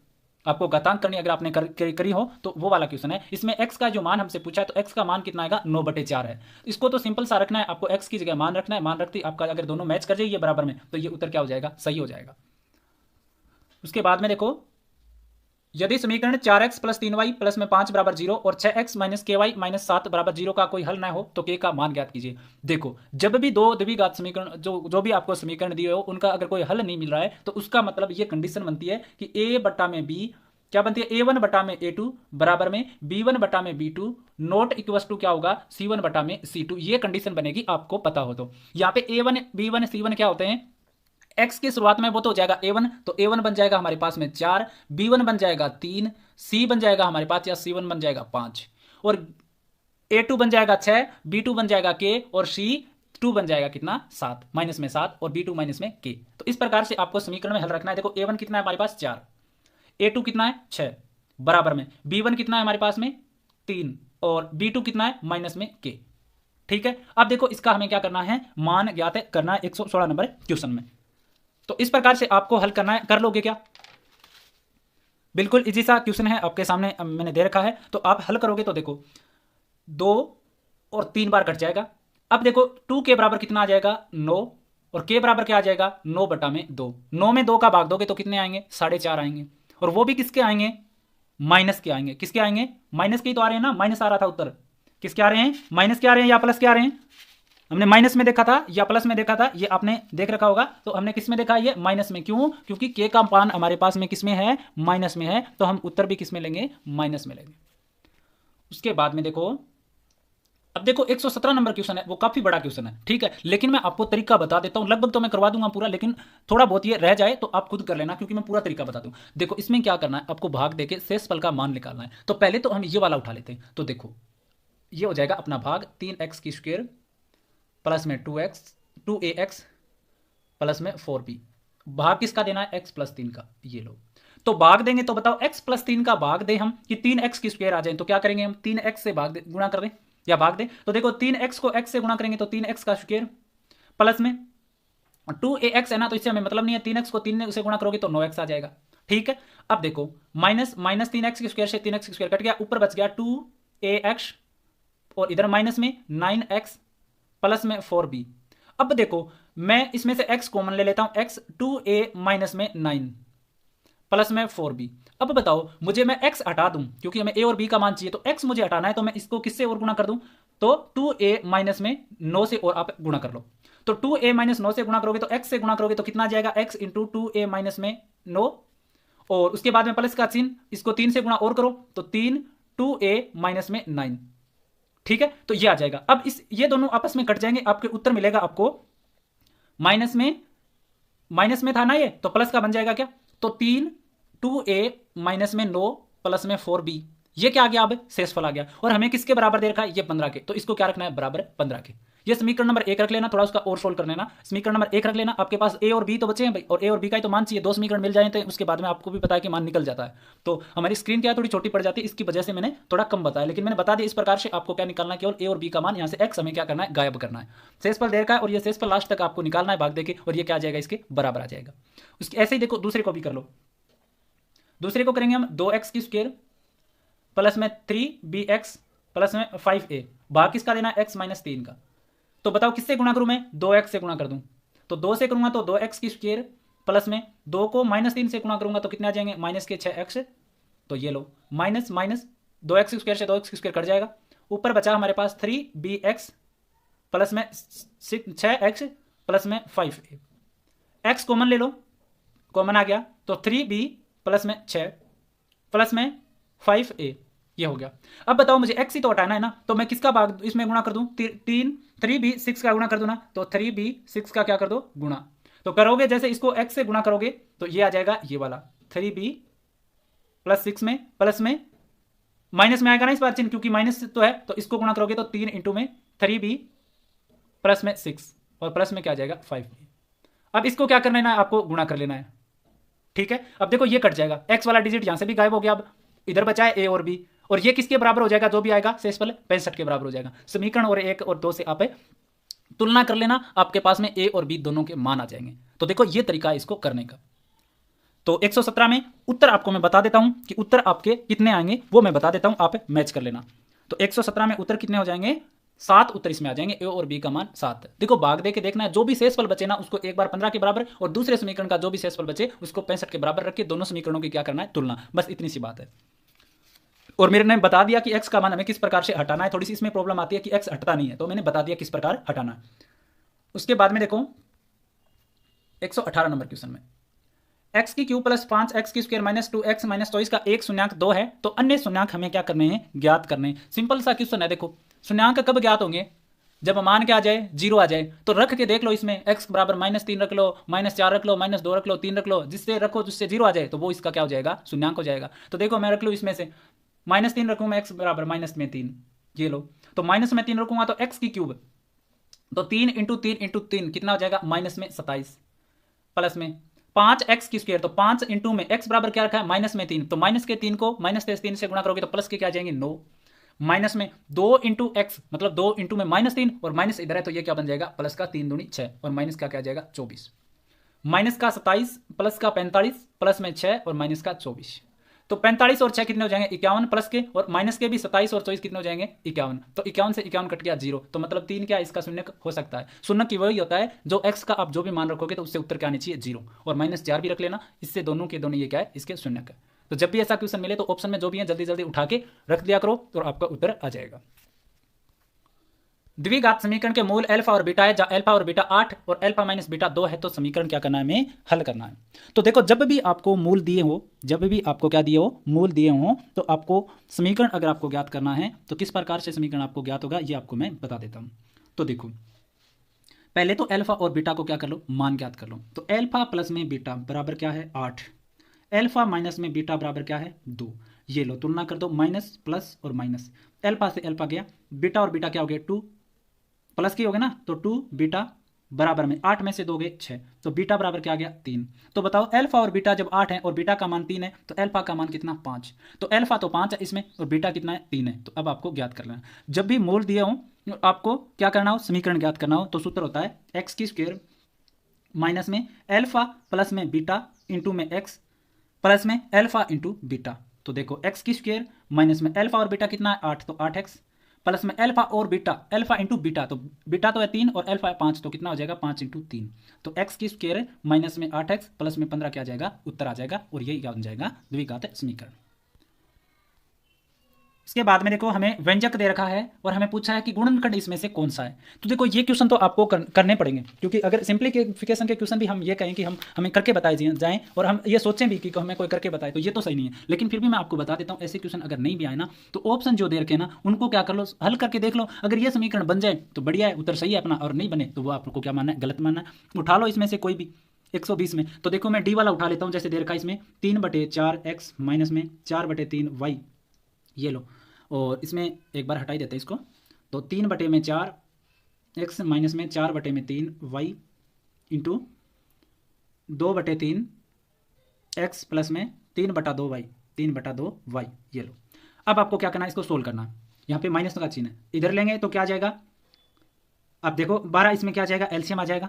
[SPEAKER 1] आपको घातांक करनी अगर आपने करी हो तो वो वाला क्वेश्चन है। इसमें x का जो मान हमसे पूछा है तो x का मान कितना आएगा 9/4 है। इसको तो सिंपल सा रखना है, आपको x की जगह मान रखना है, मान रखते आपका अगर दोनों मैच कर जाए ये बराबर में, तो ये उत्तर क्या हो जाएगा, सही हो जाएगा। उसके बाद में देखो यदि समीकरण 4x प्लस 3y प्लस में 5 बराबर 0 और 6x माइनस के वाई माइनस 7 बराबर 0 का कोई हल ना हो तो k का मान ज्ञात कीजिए। देखो जब भी दो द्विघात समीकरण जो भी आपको समीकरण दिए हो उनका अगर कोई हल नहीं मिल रहा है तो उसका मतलब ये कंडीशन बनती है कि a बटा में b क्या बनती है, a1 बटा में a2 बराबर में b1 बटा में b2 नोट इक्वल टू क्या होगा c1 बटा में c2। ये कंडीशन बनेगी, आपको पता हो तो। यहाँ पे a1 b1 c1 क्या होते हैं, x की शुरुआत में वो तो हो जाएगा a1, तो a1 बन जाएगा हमारे पास में 4, b1 बन जाएगा 3, c बन जाएगा हमारे पास या c1 बन जाएगा 5, और a2 बन जाएगा 6, b2 बन जाएगा k, और c2 बन जाएगा कितना 7, माइनस में 7 और b2 माइनस में k। तो इस प्रकार से आपको समीकरण में हल रखना है। देखो a1 कितना है हमारे पास 4, a2 कितना है 6 बराबर में b1 कितना है हमारे पास में 3 और b2 कितना है माइनस में k। ठीक है, अब देखो इसका हमें क्या करना है, मान ज्ञात करना है 116 नंबर क्वेश्चन में। तो इस प्रकार से आपको हल करना है, कर लोगे क्या, बिल्कुल इजी सा क्वेश्चन है आपके सामने मैंने दे रखा है। तो आप हल करोगे तो देखो 2 और 3 बार कट जाएगा। अब देखो 2 के बराबर कितना आ जाएगा 9, और के बराबर क्या आ जाएगा 9/2। 9 में 2 का भाग दोगे तो कितने आएंगे 4.5 आएंगे, और वो भी किसके आएंगे माइनस के आएंगे। किसके आएंगे, माइनस के ही तो आ रहे हैं ना, माइनस आ रहा था उत्तर, किसके आ रहे हैं माइनस के आ रहे हैं या प्लस के आ रहे हैं। हमने माइनस में देखा था या प्लस में देखा था, ये आपने देख रखा होगा। तो हमने किस में देखा, ये माइनस में, क्यों, क्योंकि के का मान हमारे पास में किस में है माइनस में है, तो हम उत्तर भी किस में लेंगे माइनस में लेंगे। उसके बाद में देखो अब देखो 117 नंबर क्वेश्चन है, वो काफी बड़ा क्वेश्चन है, ठीक है, लेकिन मैं आपको तरीका बता देता हूं। लगभग तो मैं करवा दूंगा पूरा, लेकिन थोड़ा बहुत ये रह जाए तो आप खुद कर लेना, क्योंकि मैं पूरा तरीका बता दूं। देखो इसमें क्या करना है, आपको भाग देके शेषफल का मान निकालना है। तो पहले तो हम ये वाला उठा लेते हैं। तो देखो ये हो जाएगा अपना भाग 3x की स्क्वायर प्लस में 2ax प्लस में 4b। भाग किसका देना है, x प्लस 3 का, ये लो। तो भाग देंगे तो बताओ x प्लस 3 का भाग दे हम कि 3x की स्क्वायर आ जाए, तो क्या करेंगे हम 3x से भाग दे, गुणा कर दें या भाग दें। तो देखो 3x को x से गुणा करेंगे तो 3x का स्क्वायर प्लस में 2ax है ना, तो इससे हमें मतलब नहीं है, 3x को 3 से गुणा करोगे तो 9x आ जाएगा। ठीक है, अब देखो माइनस 3x की स्क्वायर से 3x की स्क्वायर कट गया, ऊपर बच गया 2ax और इधर माइनस में 9x प्लस में 4b। अब देखो मैं इसमें से x कॉमन ले लेता हूं, x 2a माइनस में 9 प्लस में 4b। अब बताओ मुझे मैं x हटा दूं क्योंकि हमें a और b का मान चाहिए, तो x मुझे हटाना है तो मैं इसको किससे और गुणा कर दूं, तो 2a माइनस में 9 से और आप गुणा कर लो। तो 2a माइनस 9 से गुणा करोगे तो x से गुणा करोगे तो कितना आ जाएगा, x इंटू 2a माइनस में 9, और उसके बाद में प्लस का चिन्ह, इसको 3 से गुणा और करो तो 3 2a माइनस में 9। ठीक है, तो ये आ जाएगा। अब ये दोनों आपस में कट जाएंगे, आपके उत्तर मिलेगा आपको माइनस में था ना ये, तो प्लस का बन जाएगा क्या, तो 3 2a माइनस में 9 प्लस में 4b, ये क्या आ गया, अब शेषफल आ गया। और हमें किसके बराबर दे रखा है, ये 15 के, तो इसको क्या रखना है, बराबर 15 के। ये समीकरण नंबर 1 रख लेना, थोड़ा उसका और सोल्व कर लेना। समीकरण नंबर 1 रख लेना, आपके पास a और b तो बचे हैं भाई, और a और b का ही तो मान चाहिए। 2 समीकरण मिल जाए तो उसके बाद में आपको भी पता है कि मान निकल जाता है। तो हमारी स्क्रीन क्या है, थोड़ी छोटी पड़ जाती है, इसकी वजह से मैंने थोड़ा कम बताया, लेकिन मैंने बता दिया इस प्रकार से आपको क्या निकालना है, केवल a और b का मान, यहाँ से x हमें क्या करना है, गायब करना है। शेषफल दे रखा है और ये शेषफल लास्ट तक आपको निकालना है भाग दे के, और ये क्या आ जाएगा, इसके बराबर आ जाएगा। उसके ऐसे ही देखो दूसरे को भी कर लो। दूसरे को करेंगे हम 2x की स्क्वायर प्लस में 3bx प्लस में 5a, भाग किसका देना है, x माइनस 3 का। तो बताओ किससे गुणा करूं मैं, 2x से गुणा कर दूं, तो 2 से करूंगा तो 2x की स्क्वायर प्लस में 2 को माइनस 3 से गुणा करूंगा तो कितने आ जाएंगे, माइनस के 6x। तो ये लो माइनस माइनस 2x की स्क्वायर से 2x की स्क्वायर कट जाएगा, ऊपर बचा हमारे पास 3bx प्लस में 6x प्लस में 5a, x कॉमन ले लो, कॉमन आ गया तो 3b प्लस में 6 प्लस में 5a, ये हो गया। अब बताओ मुझे x ही तो हटाना है ना, तो मैं किसका भाग इसमें गुणा कर दूं, 3b 6 का गुणा कर दूं ना, तो 3b 6 का क्या कर दो, गुणा। तो करोगे जैसे इसको x से गुणा करोगे तो ये आ जाएगा ये वाला 3b प्लस 6 में प्लस में माइनस में आएगा ना इस बार चिन्ह, क्योंकि माइनस तो है, तो इसको गुणा करोगे तो 3 इंटू में 3b प्लस में 6 और प्लस में क्या आ जाएगा 5b। अब इसको क्या कर लेना है, आपको गुणा कर लेना है। ठीक है, अब देखो ये कट जाएगा, x वाला डिजिट यहां से भी गायब हो गया, अब इधर बचा है a और b, और ये किसके बराबर हो जाएगा, जो भी आएगा शेषफल 65 के बराबर हो जाएगा। समीकरण और 1 और 2 से आप तुलना कर लेना, आपके पास में a और b दोनों के मान आ जाएंगे। तो देखो ये तरीका है इसको करने का। तो 117 में उत्तर आपको मैं बता देता हूं कि उत्तर आपके कितने आएंगे, वो मैं बता देता हूं, आप मैच कर लेना। तो 117 में उत्तर कितने हो जाएंगे, 7 उत्तर इसमें आ जाएंगे, ए और बी का मान 7। देखो भाग दे के देखना है, जो भी शेषफल बचे ना उसको एक बार 15 के बराबर, और दूसरे समीकरण का जो भी शेषफल बचे उसको 65 के बराबर रख के दोनों समीकरणों की क्या करना है, तुलना, बस इतनी सी बात है। और मेरे ने बता दिया कि x का मान हमें किस प्रकार से हटाना है। थोड़ी सी इसमें प्रॉब्लम आती है कि x हटता नहीं है, तो मैंने बता दिया किस प्रकार हटाना है। उसके बाद में देखो 118 नंबर क्वेश्चन में x की क्यूब प्लस 5x की स्क्वायर माइनस 2x माइनस 24 का एक शून्यंक 2 है, तो अन्य शून्यंक हमें क्या करने हैं, ज्ञात करने हैं। सिंपल सा क्वेश्चन है। देखो शून्यंक कब ज्ञात होंगे, जब मान क्या आ जाए, 0 आ जाए। तो रख के देख लो, इसमें x बराबर -3 रख लो, -4 रख लो, -2 रख लो, 3 रख लो, जिससे रखो जिससे 0 आ जाए तो वो इसका क्या हो जाएगा, शून्यंक हो जाएगा। तो देखो मैं रख लूँ इसमें से -3 रखूँ मैं, x बराबर -3, ये लो, तो -3 रखूंगा तो x की क्यूब, तो 3 इंटू 3 कितना हो जाएगा, -27, प्लस में 5x की स्क्वायर, तो 5 इंटू में x बराबर क्या रखा है, -3, तो -3 को -3 से गुणा करोगे तो प्लस के क्या आ जाएंगे 9, माइनस में 2 इंटू एक्स, मतलब 2 इंटू में -3 और माइनस इधर है तो ये क्या बन जाएगा, प्लस का 3 दूनी 6 और माइनस का क्या आ जाएगा 24, माइनस का 27 प्लस का 45 प्लस में 6 और माइनस का 24। तो 45 और 6 कितने हो जाएंगे 51, प्लस के और माइनस के भी 27 और 24 कितने हो जाएंगे 51। तो 51 से 51 कट गया 0, तो मतलब 3 क्या इसका शून्य हो सकता है। शून्य की वही होता है जो x का आप जो भी मान रखोगे तो उससे उत्तर क्या आनी चाहिए 0, और -4 भी रख लेना, इससे दोनों के दोनों ये क्या है इसके शून्य का। तो जब भी ऐसा क्वेश्चन मिले तो ऑप्शन में जो भी है जल्दी जल्दी उठा के रख दिया करो तो आपका उत्तर आ जाएगा। द्विघात समीकरण के मूल अल्फा और बीटा है, जहां अल्फा और बीटा 8 और अल्फा माइनस बीटा 2 है, तो समीकरण क्या करना है हमें हल करना है। तो देखो जब भी आपको मूल दिए हो, जब भी आपको क्या दिए हो मूल दिए हो, तो आपको समीकरण अगर आपको ज्ञात करना है तो किस प्रकार से समीकरण आपको ज्ञात होगा ये आपको मैं बता देता हूँ। तो देखो पहले तो अल्फा और बीटा को क्या कर लो, मान ज्ञात कर लो। तो अल्फा प्लस में बीटा बराबर क्या है 8, अल्फा माइनस में बीटा बराबर क्या है 2, ये लो तुलना कर दो, माइनस प्लस और माइनस, अल्फा से अल्फा गया, बीटा और बीटा क्या हो गया 2 प्लस की हो गया ना, तो 2 बीटा बराबर में 8 में से 2 गए 6, तो बीटा बराबर क्या आ गया 3। तो बताओ अल्फा और बीटा जब 8 है और बीटा का मान 3 है तो अल्फा का मान कितना 5, तो अल्फा तो 5 है इसमें और बीटा कितना है 3 है। तो अब आपको ज्ञात करना है, जब भी मूल दिए हो आपको क्या करना हो समीकरण ज्ञात करना हो, तो सूत्र होता है एक्स की स्क्वायर माइनस में अल्फा प्लस में बीटा इंटू में एक्स प्लस में अल्फा इंटू बीटा। तो देखो एक्स की स्क्वायर माइनस में अल्फा और बीटा कितना है 8, तो 8x प्लस में अल्फा और बीटा, अल्फा इंटू बीटा, तो बीटा तो है 3 और अल्फा है 5, तो कितना हो जाएगा 5 इंटू 3, तो एक्स की स्क्वायर माइनस में 8x प्लस में 15 क्या आ जाएगा, उत्तर आ जाएगा, और यही क्या बन जाएगा, द्विघात समीकरण। इसके बाद में देखो हमें व्यंजक दे रखा है और हमें पूछा है कि गुणनखंड इसमें से कौन सा है। तो देखो ये क्वेश्चन तो आपको करने पड़ेंगे, क्योंकि अगर सिंप्लीफिकेशन के क्वेश्चन भी हम ये कहें कि हमें करके बताए जाएं और हम ये सोचें भी कि हमें कोई करके बताए, तो ये तो सही नहीं है। लेकिन फिर भी मैं आपको बता देता हूँ, ऐसे क्वेश्चन अगर नहीं भी आए ना, तो ऑप्शन जो दे रखे ना उनको क्या कर लो, हल करके देख लो। अगर ये समीकरण बन जाए तो बढ़िया है, उत्तर सही है अपना, और नहीं बने तो वो आपको क्या मानना है, गलत मानना है। उठा लो इसमें से कोई भी 120 में। तो देखो मैं डी वाला उठा लेता हूँ, जैसे दे रखा है इसमें 3/4x माइनस में 4/3y, ये लो, और इसमें एक बार हटाई देते हैं इसको, तो 3/4 x माइनस में 4/3 y इंटू 2/3 x प्लस में 3/2 y, 3/2 y, ये लो। अब आपको क्या करना है, इसको सोल्व करना है। यहाँ पे माइनस का चिन्ह है, इधर लेंगे तो क्या आ जाएगा, अब देखो 12 इसमें क्या आ जाएगा, एलसीएम आ जाएगा,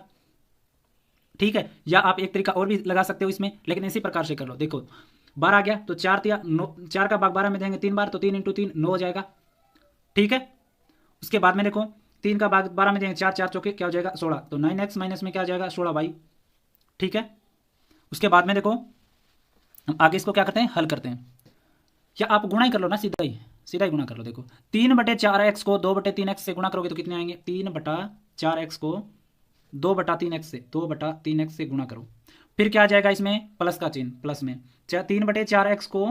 [SPEAKER 1] ठीक है। या आप एक तरीका और भी लगा सकते हो इसमें, लेकिन इसी प्रकार से कर लो। देखो 12 आ गया तो 4 या 9, 4 का भाग 12 में देंगे 3 बार, तो 3 इंटू 3 9 हो जाएगा, ठीक है। उसके बाद में देखो 3 का भाग 12 में देंगे 4, 4 चौके क्या हो जाएगा 16, तो 9x माइनस में क्या आ जाएगा 16y, ठीक है। उसके बाद में देखो हम आगे इसको क्या करते हैं, हल करते हैं, या आप गुणा ही कर लो ना, सीधा ही गुणा कर लो। देखो 3/4x को 2/3x से गुणा करोगे तो कितने आएंगे, 3/4x को 2/3x से 2/3x से गुणा करो, फिर क्या आ जाएगा इसमें प्लस का चिन्ह, प्लस में 3/4x को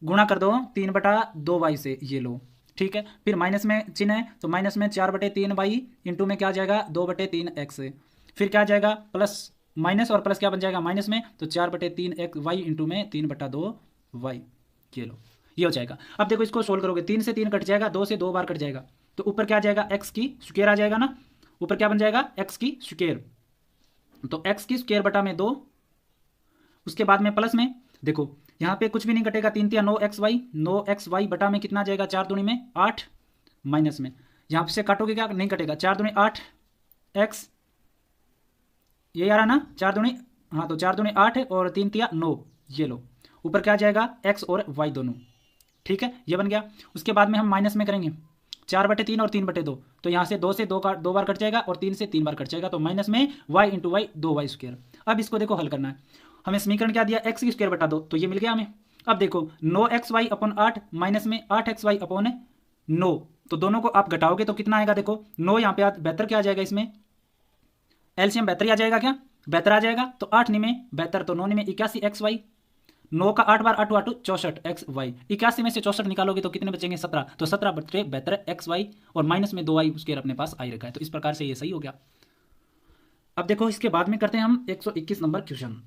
[SPEAKER 1] गुणा कर दो 3/2y से, ये लो, ठीक है। फिर माइनस में चिन्ह है तो माइनस में 4/3y इंटू में क्या आ जाएगा 2/3x से, फिर क्या आ जाएगा प्लस माइनस और प्लस क्या बन जाएगा माइनस में, तो 4/3y इंटू में 3/2y, ये लो, ये हो जाएगा। अब देखो इसको सोल्व करोगे, 3 से 3 कट जाएगा, 2 से 2 बार कट जाएगा, तो ऊपर क्या आ जाएगा x की स्क्वायर आ जाएगा ना, ऊपर क्या बन जाएगा x की स्क्वायर, तो x की स्क्वायर बटा में 2, उसके बाद में प्लस में देखो यहाँ पे कुछ भी नहीं कटेगा, 3 तिया 9xy बटा में कितना आ जाएगा 4 दूनी में 8, माइनस में यहाँ से काटोगे क्या नहीं कटेगा, 4 दूनी 8 x, ये आ रहा ना 4 दूनी, हाँ तो 4 दूनी 8 और 3 तिया 9, ये लो, ऊपर क्या आ जाएगा x और y दोनों, ठीक है, ये बन गया। उसके बाद में हम माइनस में करेंगे 4/3 और 3/2, तो यहाँ से 2 से 2 बार कट जाएगा और 3 से 3 बार कट जाएगा, तो माइनस में y into Y 2y square. अब इसको देखो हल करना है, हमें समीकरण क्या दिया, x की स्क्वायर बटा 2, तो ये मिल गया हमें। अब देखो 9xy अपॉन 8 माइनस में 8xy अपॉन 9, तो दोनों को आप घटाओगे तो कितना आएगा, देखो 9 यहाँ पे बेहतर क्या आ जाएगा, इसमें एलसीएम बेहतर ही आ जाएगा, क्या बेहतर आ जाएगा, तो 8 नी में बेहतर, तो 9 नी में 81xy, 9 का 8 बार 8 8 64 xy, 81 में से 64 निकालोगे तो कितने बचेंगे 17, तो 17 बटे बेहतर xy और माइनस में 2y उसके अपने पास आई रखा है, तो इस प्रकार से ये सही हो गया। अब देखो इसके बाद में करते हैं हम 121 नंबर क्वेश्चन।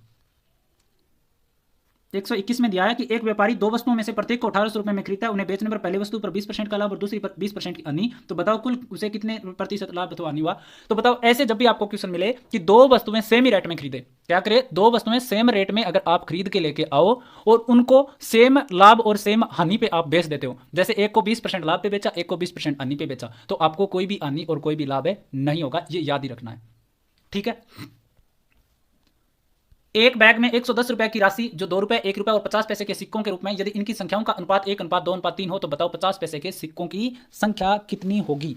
[SPEAKER 1] 121 में दिया है कि एक व्यापारी 2 वस्तुओं में से प्रत्येक को 1800 रुपये में खरीदता है, उन्हें बेचने पर पहले वस्तु पर 20% का लाभ और दूसरी पर 20% की हानि, तो बताओ कुल उसे कितने प्रतिशत लाभ अथवा हानि हुआ। तो बताओ ऐसे जब भी आपको क्वेश्चन मिले कि 2 वस्तुएं सेम ही रेट में खरीदे, क्या करे 2 वस्तुएं सेम रेट में अगर आप खरीद के लेके आओ और उनको सेम लाभ और सेम हानि पे आप बेच देते हो, जैसे एक को 20% लाभ पे बेचा, एक को 20% हानि पे बेचा, तो आपको कोई भी हानि और कोई भी लाभ नहीं होगा, ये याद ही रखना है, ठीक है। एक बैग में 110 रुपए की राशि जो 2 रुपए 1 रुपए और 50 पैसे के सिक्कों के रूप में, यदि इनकी संख्याओं का अनुपात 1:2:3 हो, तो बताओ 50 पैसे के सिक्कों की संख्या कितनी होगी।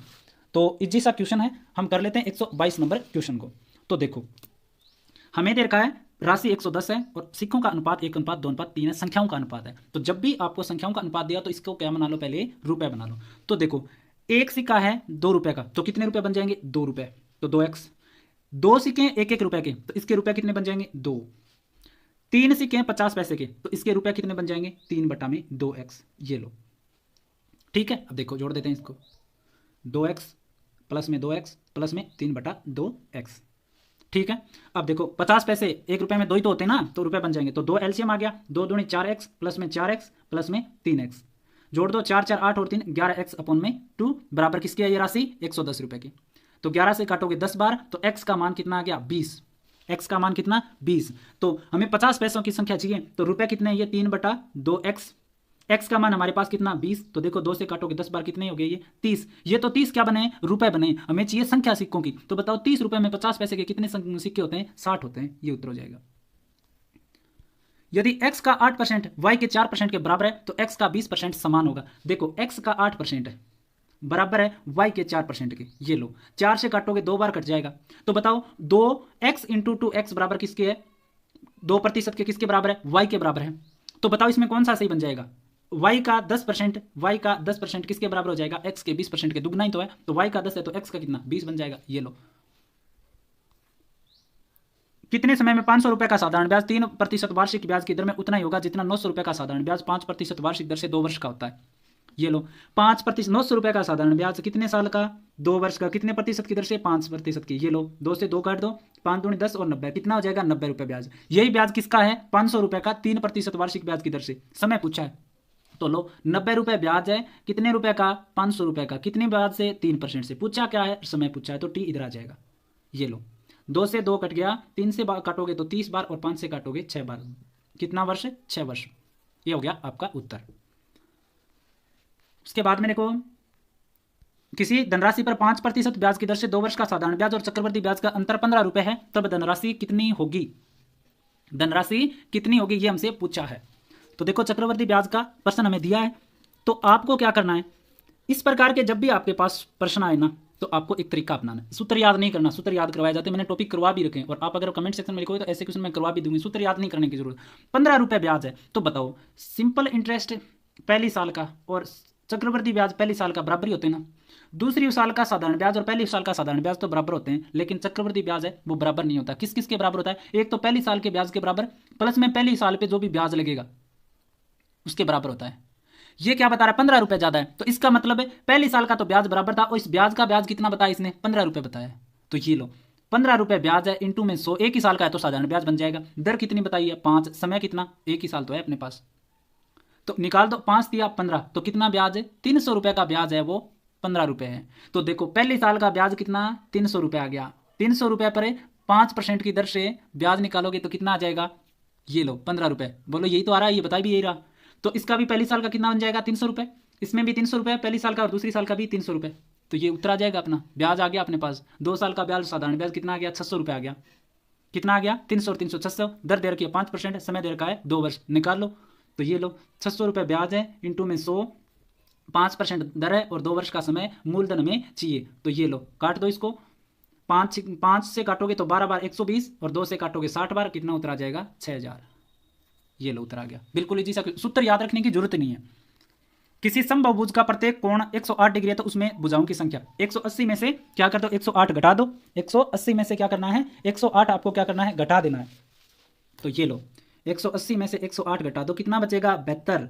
[SPEAKER 1] तो इजी सा क्वेश्चन है, हम कर लेते हैं 122 नंबर क्वेश्चन को। तो देखो हमें दे रखा है राशि 110 है और सिक्कों का अनुपात 1:2:3 है, संख्याओं का अनुपात है। तो जब भी आपको संख्याओं का अनुपात दिया तो इसको क्या बना लो, पहले रुपए बना लो। तो देखो एक सिक्का है 2 रुपए का, तो कितने रुपए बन जाएंगे 2 रुपए, तो 2x। 2 सिक्के 1-1 रुपए के, तो इसके रुपए कितने बन जाएंगे 2। 3 सिक्के 50 पैसे के, तो इसके रुपए कितने बन जाएंगे 3/2x, ये लो, ठीक है। अब देखो जोड़ देते हैं इसको, 2x प्लस में 2x प्लस में 3/2x, ठीक है। अब देखो 50 पैसे 1 रुपए में 2 ही तो होते हैं ना, तो रुपए बन जाएंगे, तो 2 एलसीएम आ गया, 2 दूनी 4x प्लस में 4x प्लस में 3x, जोड़ दो 4 4 8 और 3 11x अपॉन में 2 बराबर किसकी है ये राशि 110 रुपए की। तो 11 से काटोगे 10 बार, तो x का मान कितना आ गया 20, x का मान कितना 20। तो हमें 50 पैसों की संख्या चाहिए, तो रुपए कितने ये 3/2x, x का मान हमारे पास कितना 20, तो देखो 2 से काटोगे 10 बार कितने हो गए ये 30, ये तो 30 क्या बने रुपए बने, हमें चाहिए संख्या सिक्कों की। तो बताओ 30 रुपए में 50 पैसे के कितने सिक्के होते हैं 60 होते हैं, ये उत्तर हो जाएगा। यदि x का 8% y के 4% के बराबर है तो x का 20% समान होगा। देखो x का 8% है, बराबर है y के 4% के। ये लो 4 से काटोगे 2 बार कट जाएगा। तो बताओ 2x इंटू 2x बराबर किसके है? 2% के किसके बराबर है? y के बराबर है। तो बताओ इसमें कौन सा सही बन जाएगा? y का 10% किसके बराबर हो जाएगा? x के 20% के। दुगना ही तो है, तो y का 10 है तो x का कितना? 20 बन जाएगा। ये लो कितने समय में 500 रुपए का साधारण ब्याज 3% वार्षिक ब्याज की दर में उतना ही होगा जितना 900 रुपए का साधारण ब्याज 5% वार्षिक दर से 2 वर्ष का होता है। ये लो 5%, 900 रुपए का साधारण ब्याज कितने साल का? 2 वर्ष का। कितने प्रतिशत की दर से? 5% की। ये लो 2 से 2 काट दो, 5 दूनी 10 और 90 कितना हो जाएगा? 90 रुपए ब्याज। यही ब्याज किसका है? 500 रुपए का 3% वार्षिक ब्याज की दर से। समय पूछा है तो लो 90 रुपए ब्याज है। कितने रुपए का? 500 रुपए का। कितने ब्याज से? 3% से। पूछा क्या है? समय पूछा है, तो टी इधर आ जाएगा। ये लो 2 से 2 कट गया, 3 से काटोगे तो 30 बार और 5 से काटोगे 6 बार। कितना वर्ष? 6 वर्ष। ये हो गया आपका उत्तर। उसके बाद में देखो किसी धनराशि पर 5% ब्याज की दर से 2 वर्ष का साधारण ब्याज और चक्रवर्ती ब्याज का अंतर 15 रुपए है, तब धनराशि कितनी होगी? धनराशि कितनी होगी ये हमसे पूछा है। तो देखो चक्रवर्ती ब्याज का प्रश्न हमें दिया है, तो आपको क्या करना है? इस प्रकार के जब भी आपके पास प्रश्न आए ना, तो आपको एक तरीका अपनाना है। सूत्र याद नहीं करना, सूत्र याद करवाए जाते हैं, मैंने टॉपिक करवा भी रखे हैं, और आप अगर कमेंट सेक्शन में लिखोगे तो ऐसे क्वेश्चन मैं करवा भी दूंगी। सूत्र याद नहीं करने की जरूरत। 15 रुपए ब्याज है, तो बताओ सिंपल इंटरेस्ट पहली साल का और चक्रवर्ती ब्याज पहली साल का बराबर ही होते हैं ना। दूसरी साल का साधारण ब्याज और पहली साल का साधारण ब्याज तो बराबर होते हैं, लेकिन चक्रवर्ती ब्याज है वो बराबर नहीं होता। किस किस के बराबर होता है? एक तो पहली साल के ब्याज के बराबर, प्लस में पहली साल पे जो भी ब्याज लगेगा उसके बराबर होता है। ये क्या बता रहा है? 15 रुपए ज्यादा है, तो इसका मतलब है पहली साल का तो ब्याज बराबर था, और इस ब्याज का ब्याज कितना बताया इसने? 15 रुपए बताया। तो ये लो 15 रुपए ब्याज है इंटू में 100, एक ही साल का है तो साधारण ब्याज बन जाएगा। दर कितनी बताई है? 5। समय कितना? एक ही साल तो है अपने पास, तो निकाल दो। 5 दिया 15, तो कितना ब्याज है? 300 रुपए का ब्याज है, वो 15 रुपए है। तो देखो पहली साल का ब्याज कितना? 300 रुपए आ गया। 300 रुपए पर 5% की दर से ब्याज निकालोगे तो कितना आ जाएगा? ये लो 15 रुपए। बोलो यही तो आ रहा है, ये बताई भी यही रहा। तो इसका भी पहली साल का कितना बन जाएगा? 300 रुपए। इसमें भी 300 रुपए पहली साल का, और दूसरी साल का भी 300 रुपए। तो ये उत्तर आ जाएगा अपना। ब्याज आ गया अपने पास 2 साल का ब्याज, साधारण ब्याज कितना आ गया? 600 रुपए आ गया। कितना आ गया? 300 और 300 600। दर दे रखी है 5%, समय दे रखा है 2 वर्ष। निकाल लो। तो ये लो 600 रुपए ब्याज है इंटू में 100, 5% दर है और 2 वर्ष का समय मूलधन हमें चाहिए। तो ये लो काट दो इसको। 5 से काटोगे तो 12 बार 120, और 2 से काटोगे 60 बार। कितना उत्तर आ जाएगा? 6000। ये लो उत्तर आ गया। बिल्कुल इजी सा, सूत्र याद रखने की जरूरत नहीं है। किसी समबाहुभुज का प्रत्येक कोण 108 डिग्री है, तो उसमें भुजाओं की संख्या 180 में से क्या कर दो? 108 घटा दो। 180 में से क्या करना है? 108 आपको क्या करना है? घटा देना है। तो ये लो 180 में से 108 घटा दो, कितना बचेगा? 72।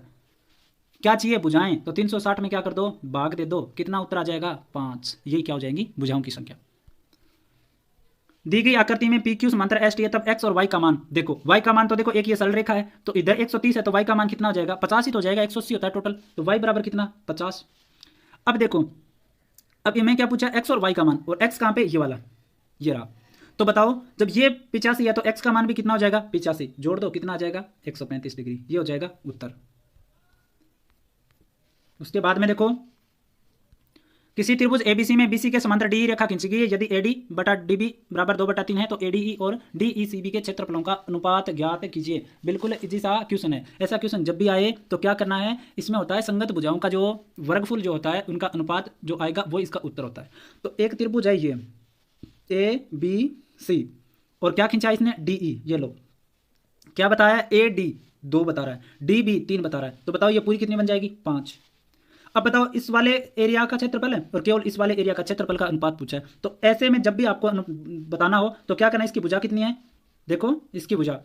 [SPEAKER 1] क्या चाहिए? भुजाएं। तो 360 में क्या कर दो? भाग दे दो। कितना उत्तर आ जाएगा? 5। यही क्या हो जाएंगी? भुजाओं की संख्या। दी गई आकृति में पी क्यू समांतर एस टी है, तब एक्स और वाई का मान देखो। वाई का मान तो देखो एक ये सरल रेखा है, तो इधर 130 है, तो वाई का मान कितना हो जाएगा? 50 ही तो हो जाएगा। 180 होता है टोटल, तो वाई बराबर कितना? 50। अब देखो, अब मैं क्या पूछा? एक्स और वाई का मान, और एक्स कहाँ पे? ये वाला, ये रहा। तो बताओ जब ये 85 है तो एक्स का मान भी कितना हो जाएगा? 85। जोड़ दो, कितना आ जाएगा? 135 डिग्री। ये हो जाएगा उत्तर। उसके बाद में देखो किसी त्रिभुज एबीसी में बीसी के समांतर डी रेखा खींची गई है। यदि एडी बटा डीबी बराबर 2/3 है, तो एडीई और डीईसीबी के क्षेत्रफलों का अनुपात ज्ञात कीजिए। बिल्कुल इजी सा क्वेश्चन है। ऐसा क्वेश्चन जब भी आए तो क्या करना है? इसमें होता है संगत भुजाओं का जो वर्गफूल जो होता है उनका अनुपात जो आएगा वो इसका उत्तर होता है। तो एक त्रिभुज है ये ए बी सी, और क्या खींचा है इसने? डीई। ये लो क्या बताया? ए डी 2 बता रहा है, डी बी 3 बता रहा है। तो बताओ ये पूरी कितनी बन जाएगी? 5। अब बताओ इस वाले एरिया का क्षेत्रफल है और केवल इस वाले एरिया का क्षेत्रफल का अनुपात पूछा है। तो ऐसे में जब भी आपको बताना हो तो क्या करना है? इसकी भुजा कितनी है? देखो इसकी भुजा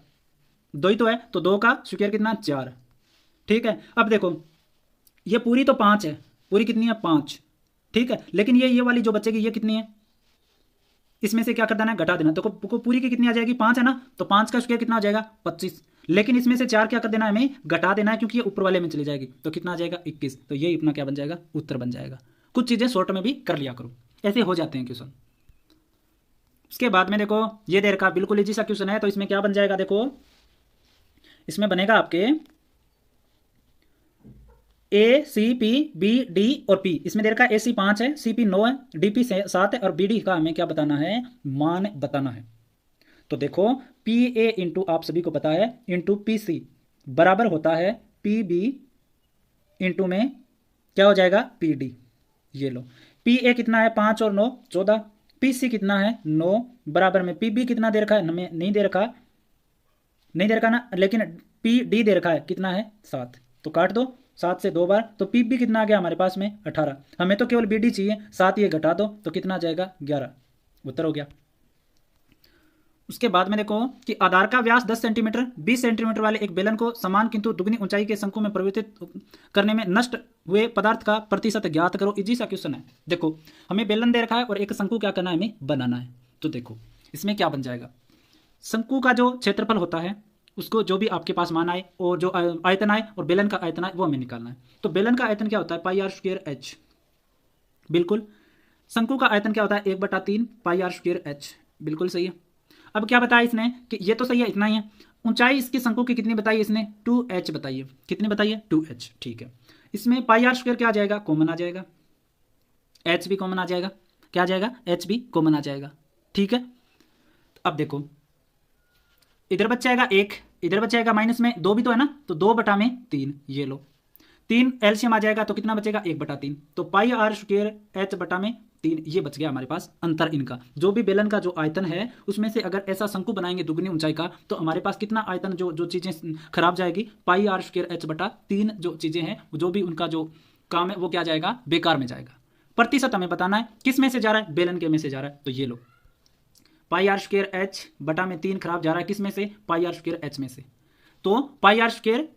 [SPEAKER 1] 2 ही तो है, तो 2 का स्क्वायर कितना? 4। ठीक है। अब देखो ये पूरी तो 5 है, पूरी कितनी है? 5। ठीक है, लेकिन ये वाली जो बचेगी ये कितनी है? इसमें से क्या कर देना है? घटा देना। तो पूरी की कितनी आ जाएगी? 5 है ना, तो 5 का स्क्वायर कितना आ जाएगा? 25। लेकिन इसमें से 4 क्या कर देना है? हमें घटा देना है, क्योंकि ये ऊपर वाले में चली जाएगी। तो कितना आ जाएगा? 21। तो ये अपना क्या बन जाएगा? उत्तर बन जाएगा। कुछ चीज़ें शॉर्ट में भी कर लिया करो, ऐसे हो जाते हैं क्वेश्चन। उसके बाद में देखो ये दे रखा बिल्कुल इजी सा क्वेश्चन है, तो इसमें क्या बन जाएगा? देखो इसमें बनेगा आपके ए सी पी बी डी और पी। इसमें दे रखा ए सी 5 है, सी पी 9 है, डी पी 7 है, और बी डी का हमें क्या बताना है? मान बताना है। तो देखो पी ए इंटू आप सभी को पता है इंटू पी सी बराबर होता है पी बी इंटू में क्या हो जाएगा? P D. ये लो, पी ए कितना है 5 और 9 14, पी सी कितना है 9 बराबर में पी बी कितना दे रखा है, हमें नहीं दे रखा, नहीं दे रखा ना, लेकिन पी डी दे रखा है कितना है 7, तो काट दो 7 से 2 बार, तो पी बी कितना आ गया हमारे पास में 18, हमें तो केवल बी डी चाहिए, 7 ये घटा दो तो कितना आ जाएगा 11, उत्तर हो गया। उसके बाद में देखो कि आधार का व्यास 10 सेंटीमीटर 20 सेंटीमीटर वाले एक बेलन को समान किंतु दुगनी ऊंचाई के शंकु में परिवर्तित करने में नष्ट हुए पदार्थ का प्रतिशत ज्ञात करो। इजी सा क्वेश्चन है। देखो हमें बेलन दे रखा है और एक शंकु क्या करना है, हमें बनाना है। तो देखो इसमें क्या बन जाएगा, शंकु का जो क्षेत्रफल होता है उसको जो भी आपके पास मान आए और जो आयतन आए और बेलन का आयतन आए वो हमें निकालना है। तो बेलन का आयतन क्या होता है पाई आर स्क्वायर एच, बिल्कुल। शंकु का आयतन क्या होता है 1/3 पाई आर स्क्वायर एच, बिल्कुल सही है। अब क्या बताया इसने कि ये तो सही है, इतना ही है। ऊंचाई इसकी शंकु की कितनी बताई इसने 2h बताइए, कितनी बताइए 2h, ठीक है। इसमें पाई आर स्क्वायर क्या आ जाएगा, कॉमन आ जाएगा, h भी कॉमन आ जाएगा, क्या आ जाएगा h भी कॉमन आ जाएगा, ठीक है। अब देखो इधर बच जाएगा 1, इधर बच जाएगा माइनस में 2 भी तो है ना, तो 2/3, ये लो 3 एलसीएम आ जाएगा तो कितना बचेगा 1/3, तो पाई आर स्क्वायर h/3 ये बच गया हमारे पास अंतर इनका। जो भी बेलन का जो आयतन है उसमें से अगर ऐसा शंकु बनाएंगे दुगनी ऊंचाई का तो हमारे पास कितना आयतन जो जो चीज़ें खराब जाएगी पाई आर स्क्वायर h/3 जो चीज़ें हैं जो भी उनका जो काम है वो क्या जाएगा बेकार में जाएगा। प्रतिशत हमें बताना है किस में से जा रहा है, बेलन के में से जा रहा है, तो ये लो पाई आर स्क्वायर h/3 खराब जा रहा है किस में से, पाई आर स्क्वायर h में से, तो पाई आर स्क्वायर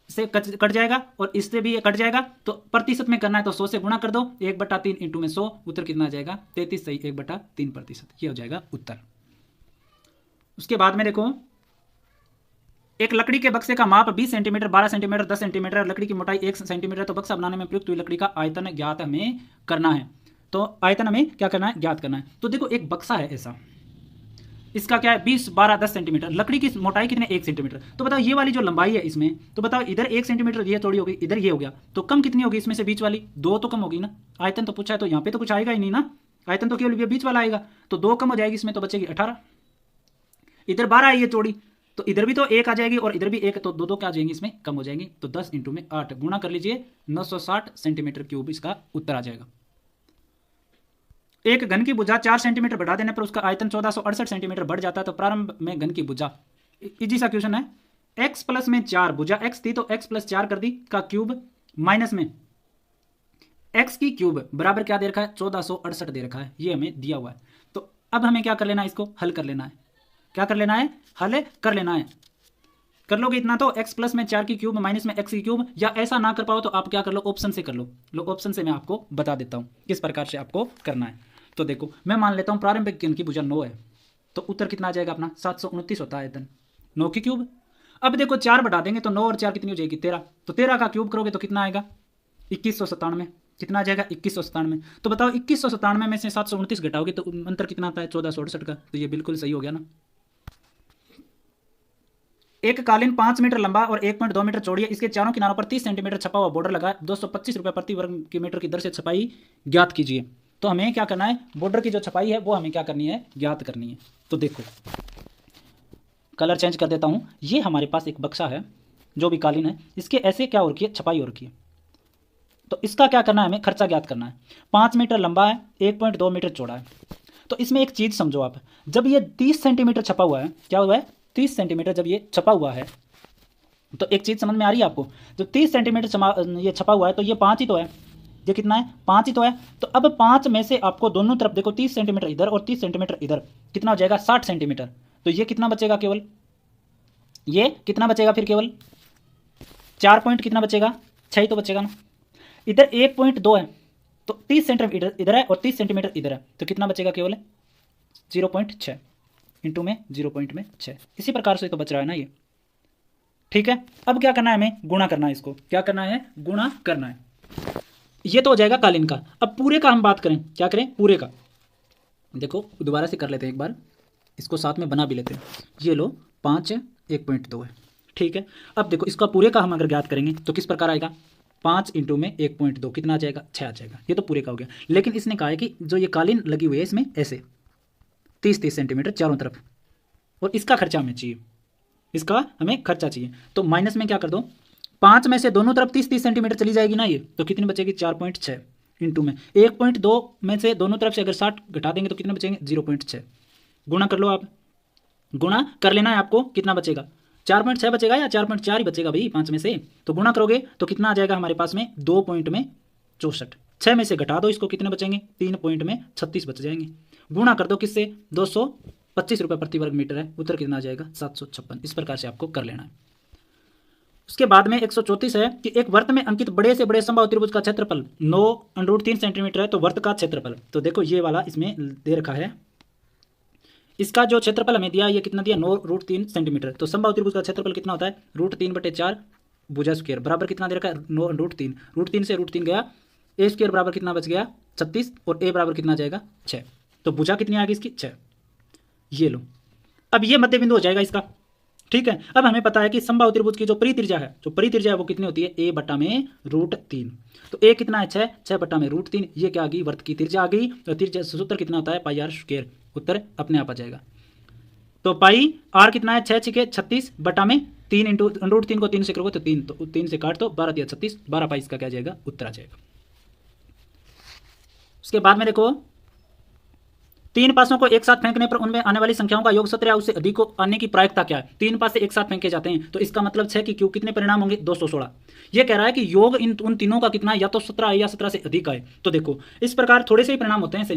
[SPEAKER 1] से कट जाएगा और इससे भी ये कट जाएगा, तो प्रतिशत में करना है तो 100 से गुणा कर दो, 1/3 इंटू में 100, उत्तर कितना आ जाएगा 33 सही 1/3%, ये हो जाएगा उत्तर। उसके बाद में देखो एक लकड़ी के बक्से का माप 20 सेंटीमीटर 12 सेंटीमीटर 10 सेंटीमीटर, लकड़ी की मोटाई 1 सेंटीमीटर, तो बक्सा बनाने में प्रयुक्त हुई लकड़ी का आयतन ज्ञात हमें करना है। तो आयतन हमें क्या करना है, ज्ञात करना है। तो देखो एक बक्सा है ऐसा, इसका क्या है 20 12 10 सेंटीमीटर, लकड़ी की मोटाई कितने 1 सेंटीमीटर, तो बताओ ये वाली जो लंबाई है इसमें, तो बताओ इधर 1 सेंटीमीटर ये थोड़ी होगी, इधर ये हो गया, तो कम कितनी होगी इसमें से बीच वाली 2 तो कम होगी ना, आयतन तो पूछा है तो यहाँ पे तो कुछ आएगा ही नहीं ना, आयतन तो केवल ये बीच वाला आएगा, तो 2 कम हो जाएगी इसमें, तो बचेगी 18, इधर 12 है ये चौड़ी, तो इधर भी तो 1 आ जाएगी और इधर भी 1, तो 2 क्या आ जाएंगी इसमें कम हो जाएंगी, तो 10 इंटू में 8 गुणा कर लीजिए 960 सेंटीमीटर क्यूब इसका उत्तर आ जाएगा। एक घन की भुजा 4 सेंटीमीटर बढ़ा देने पर उसका आयतन 1468 सेंटीमीटर बढ़ जाता है, तो प्रारंभ में घन की भुजा, इजी सा क्वेश्चन है, x प्लस में 4 भुजा x थी तो x प्लस 4 कर दी का क्यूब माइनस में x की क्यूब बराबर क्या दे रखा है 1468 दे रखा है, ये हमें दिया हुआ है। तो अब हमें क्या कर लेना है, इसको हल कर लेना है, क्या कर लेना है, हल कर लेना है। कर लोगे इतना तो x प्लस में 4 की क्यूब माइनस में x की क्यूब, या ऐसा ना कर पाओ तो आप क्या कर लो ऑप्शन से कर लो ऑप्शन से मैं आपको बता देता हूँ किस प्रकार से आपको करना है। तो देखो मैं मान लेता हूँ प्रारंभिक घन की भुजा 9 है, तो उत्तर कितना आ जाएगा अपना 729 होता है आयतन, 9 की क्यूब। अब देखो 4 बढ़ा देंगे तो 9 और 4 कितनी हो जाएगी 13, तो 13 का क्यूब करोगे तो कितना आएगा 2197, कितना आ जाएगा 2197। तो बताओ 2197 में से 729 घटाओगे तो अंतर कितना आता है 1468 का, तो ये बिल्कुल सही हो गया ना। एक कालीन 5 मीटर लंबा और 1.2 मीटर चौड़ी है, इसके चारों किनारों पर 30 सेंटीमीटर छपा हुआ बॉर्डर लगा है, 225 रुपये प्रति वर्ग की मीटर की दर से छपाई ज्ञात कीजिए। तो हमें क्या करना है, बॉर्डर की जो छपाई है वो हमें क्या करनी है, ज्ञात करनी है। तो देखो कलर चेंज कर देता हूँ, ये हमारे पास एक बक्सा है जो भी कालीन है, इसके ऐसे क्या हो रखी है छपाई हो रखी है, तो इसका क्या करना है हमें खर्चा ज्ञात करना है। 5 मीटर लंबा है 1.2 मीटर चौड़ा है, तो इसमें एक चीज़ समझो आप, जब ये 30 सेंटीमीटर छपा हुआ है, क्या हुआ है 30 सेंटीमीटर जब ये छपा हुआ है, तो एक चीज़ समझ में आ रही है आपको, जब 30 सेंटीमीटर ये छपा हुआ है तो ये 5 ही तो है, ये कितना है 5 ही तो है। तो अब 5 में से आपको दोनों तरफ देखो 30 सेंटीमीटर इधर और 30 सेंटीमीटर इधर, कितना हो जाएगा 60 सेंटीमीटर, तो ये कितना बचेगा केवल, ये कितना बचेगा फिर केवल 4 पॉइंट कितना बचेगा 6 ही तो बचेगा ना। इधर 1.2 है तो 30 सेंटीमीटर इधर है और 30 सेंटीमीटर इधर है, तो कितना बचेगा केवल 0.6 इंटू में 0.6, इसी प्रकार से तो बच रहा है ना ये, ठीक है। अब क्या करना है हमें, गुणा करना है, इसको क्या करना है, गुणा करना है। ये तो हो जाएगा कालीन का। अब पूरे का हम बात करें, क्या करें पूरे का, देखो दोबारा से कर लेते हैं एक बार, इसको साथ में बना भी लेते हैं। ये लो 5 है 1.2 है, ठीक है। अब देखो इसका पूरे का हम अगर ज्ञात करेंगे तो किस प्रकार आएगा, 5 इंटू में 1.2 कितना आ जाएगा 6 आ जाएगा, ये तो पूरे का हो गया। लेकिन इसने कहा है कि जो ये कालीन लगी हुई है इसमें ऐसे 30-30 सेंटीमीटर चारों तरफ, और इसका खर्चा हमें चाहिए, इसका हमें खर्चा चाहिए, तो माइनस में क्या कर दो 5 में से दोनों तरफ 30-30 सेंटीमीटर चली जाएगी ना ये, तो कितनी बचेगी 4.6, इंटू में 1.2 में से दोनों तरफ से अगर 60 घटा देंगे तो कितने बचेंगे 0.6। गुणा कर लो आप, गुणा कर लेना है आपको, कितना बचेगा 4.6 बचेगा या 4.4 ही बचेगा भाई 5 में से। तो गुणा करोगे तो कितना आ जाएगा हमारे पास में 2.64। 6 में से घटा दो इसको, कितने बचेंगे 3.36 बच जाएंगे। गुणा कर दो किससे 225 रुपये प्रति वर्ग मीटर है, उत्तर कितना आ जाएगा 756। इस प्रकार से आपको कर लेना है। उसके बाद में 134 है कि एक वर्त में अंकित बड़े से बड़े समबाहु त्रिभुज का क्षेत्रफल 9√3 सेंटीमीटर है। तो वर्त का क्षेत्रफल, तो देखो ये वाला इसमें दे रखा है, इसका जो क्षेत्रफल हमें दिया ये कितना दिया 9√3 सेंटीमीटर। तो समबाहु त्रिभुज का क्षेत्रफल कितना होता है √3/4 भुजा स्क्वायर बराबर कितना दे रखा है 9√3। √3 से √3 गया, ए स्क्वायर बराबर कितना बच गया 36 और ए बराबर कितना आ जाएगा 6। तो भुजा कितनी आ गई इसकी 6। ये लो, अब ये मध्य बिंदु हो जाएगा इसका, ठीक है। अब हमें पता है कि समबाहु त्रिभुज की जो परित्रिज्या है, जो परित्रिज्या है वो कितनी होती है a/√3। तो a कितना है 6, 6/√3, ये क्या आ गई वर्त की त्रिज्या आ गई। तो त्रिज्या सूत्र कितना होता है πr², उत्तर अपने आप आ जाएगा। तो पाई r कितना है 6 6 36 बटा में 3 इंटू √3 को 3 से करोगे तो 3 से काट दो 12 दिया 36, 12 पाई इसका क्या जाएगा उत्तर आ जाएगा। उसके बाद में देखो 3 पासों को एक साथ फेंकने पर उनमें आने वाली संख्याओं का योग 17 या उससे अधिक को आने की प्रायिकता क्या है। 3 पासे एक साथ फेंके जाते हैं तो इसका मतलब 6 कि क्यों कितने परिणाम होंगे 216। ये कह रहा है कि योग उन तीनों का कितना है, या तो 17 है या 17 से अधिक आए। तो देखो इस प्रकार थोड़े से ही परिणाम होते हैं ऐसे,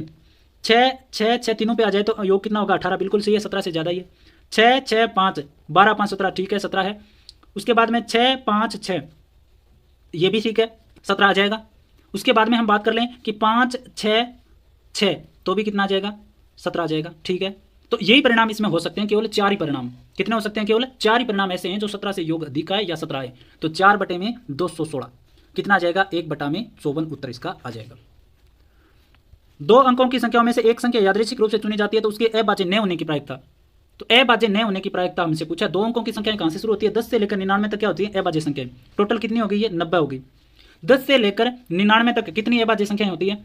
[SPEAKER 1] 6 6 6 तीनों पे आ जाए तो योग कितना होगा 18, बिल्कुल सही है, 17 से ज़्यादा ही है। 6 6 5 12 5 17, ठीक है 17 है। उसके बाद में 6 5 6 ये भी ठीक है 17 आ जाएगा। उसके बाद में हम बात कर लें कि 5 6 6 तो भी कितना आ जाएगा 17 आ जाएगा, ठीक है। तो यही परिणाम इसमें हो सकते हैं, केवल 4 ही परिणाम। कितने हो सकते हैं, केवल 4 ही परिणाम ऐसे हैं जो 17 से योग अधिक आए या 17 आए। तो 4/216 कितना आ जाएगा 1/54, उत्तर इसका आ जाएगा। 2 अंकों की संख्याओं में से एक संख्या यादृच्छिक रूप से चुनी जाती है तो उसके अभाज्य न होने की प्रायिकता। तो अभाज्य न होने की प्रायिकता हमसे पूछा। 2 अंकों की संख्या कहां से शुरू होती है 10 से लेकर 99 तक क्या होती है अभाज्य संख्या। टोटल कितनी हो गई है 90 हो गई। 10 से लेकर 99 तक कितनी अभाज्य संख्याएं होती है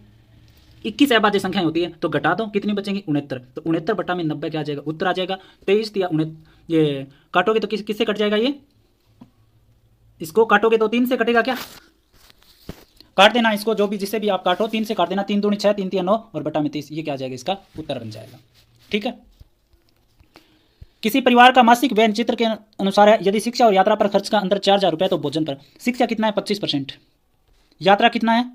[SPEAKER 1] 21 अभाज्य संख्याएं होती है। तो घटा दो कितनी बचेंगी 69। तो 69/90 क्या आ जाएगा उत्तर आ जाएगा 23 या 19। ये काटोगे तो किससे कट जाएगा, ये इसको काटोगे तो 3 से कटेगा क्या, काट देना इसको, जो भी जिससे भी आप काटो 3 से काट देना, 3 दूनी 6 3 3 9 और बटा में 30, ये क्या आ जाएगा इसका उत्तर बन जाएगा, ठीक है। किसी परिवार का मासिक व्यय चित्र के अनुसार है। यदि शिक्षा और यात्रा पर खर्च का अंतर 4000 रुपये तो भोजन पर शिक्षा कितना है 25%, यात्रा कितना है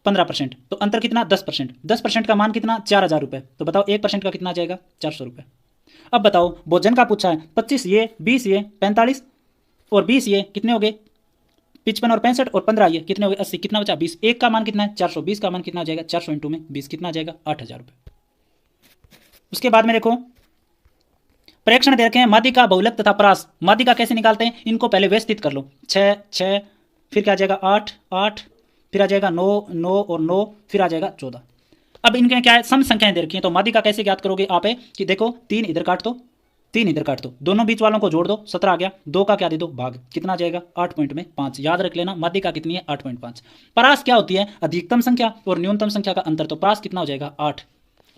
[SPEAKER 1] 15%, तो अंतर कितना 10%। 10% का मान कितना 4000 रुपये। तो बताओ 1% का कितना आ जाएगा 400 रुपये। अब बताओ भोजन का पूछा है 25 ये 20 ये 45 और 20 ये कितने हो गए 55 और 65 और 15 ये कितने हो गए 80, कितना बचा 20। एक का मान कितना है 400, 20 का मान कितना आ जाएगा 400 इंटू में 20 कितना आ जाएगा 8000 रुपये। उसके बाद में देखो प्रेक्षण दे रखे हैं माध्यिका बहुलक तथा परास। माध्यिका कैसे निकालते हैं, इनको पहले व्यवस्थित कर लो 6 6 फिर क्या आ जाएगा 8 8 फिर आ जाएगा 9 9 और 9 फिर आ जाएगा 14। अब इनके क्या है सम संख्याएं दे रखी हैं। तो माध्यिका कैसे ज्ञात करोगे आप है कि देखो 3 इधर काट दो 3 इधर काट दो, दोनों बीच वालों को जोड़ दो 17 आ गया। 2 का क्या दे दो भाग, कितना आ जाएगा 8.5। याद रख लेना माध्यिका कितनी है 8.5। परास क्या होती है अधिकतम संख्या और न्यूनतम संख्या का अंतर। तो परास कितना हो जाएगा 8।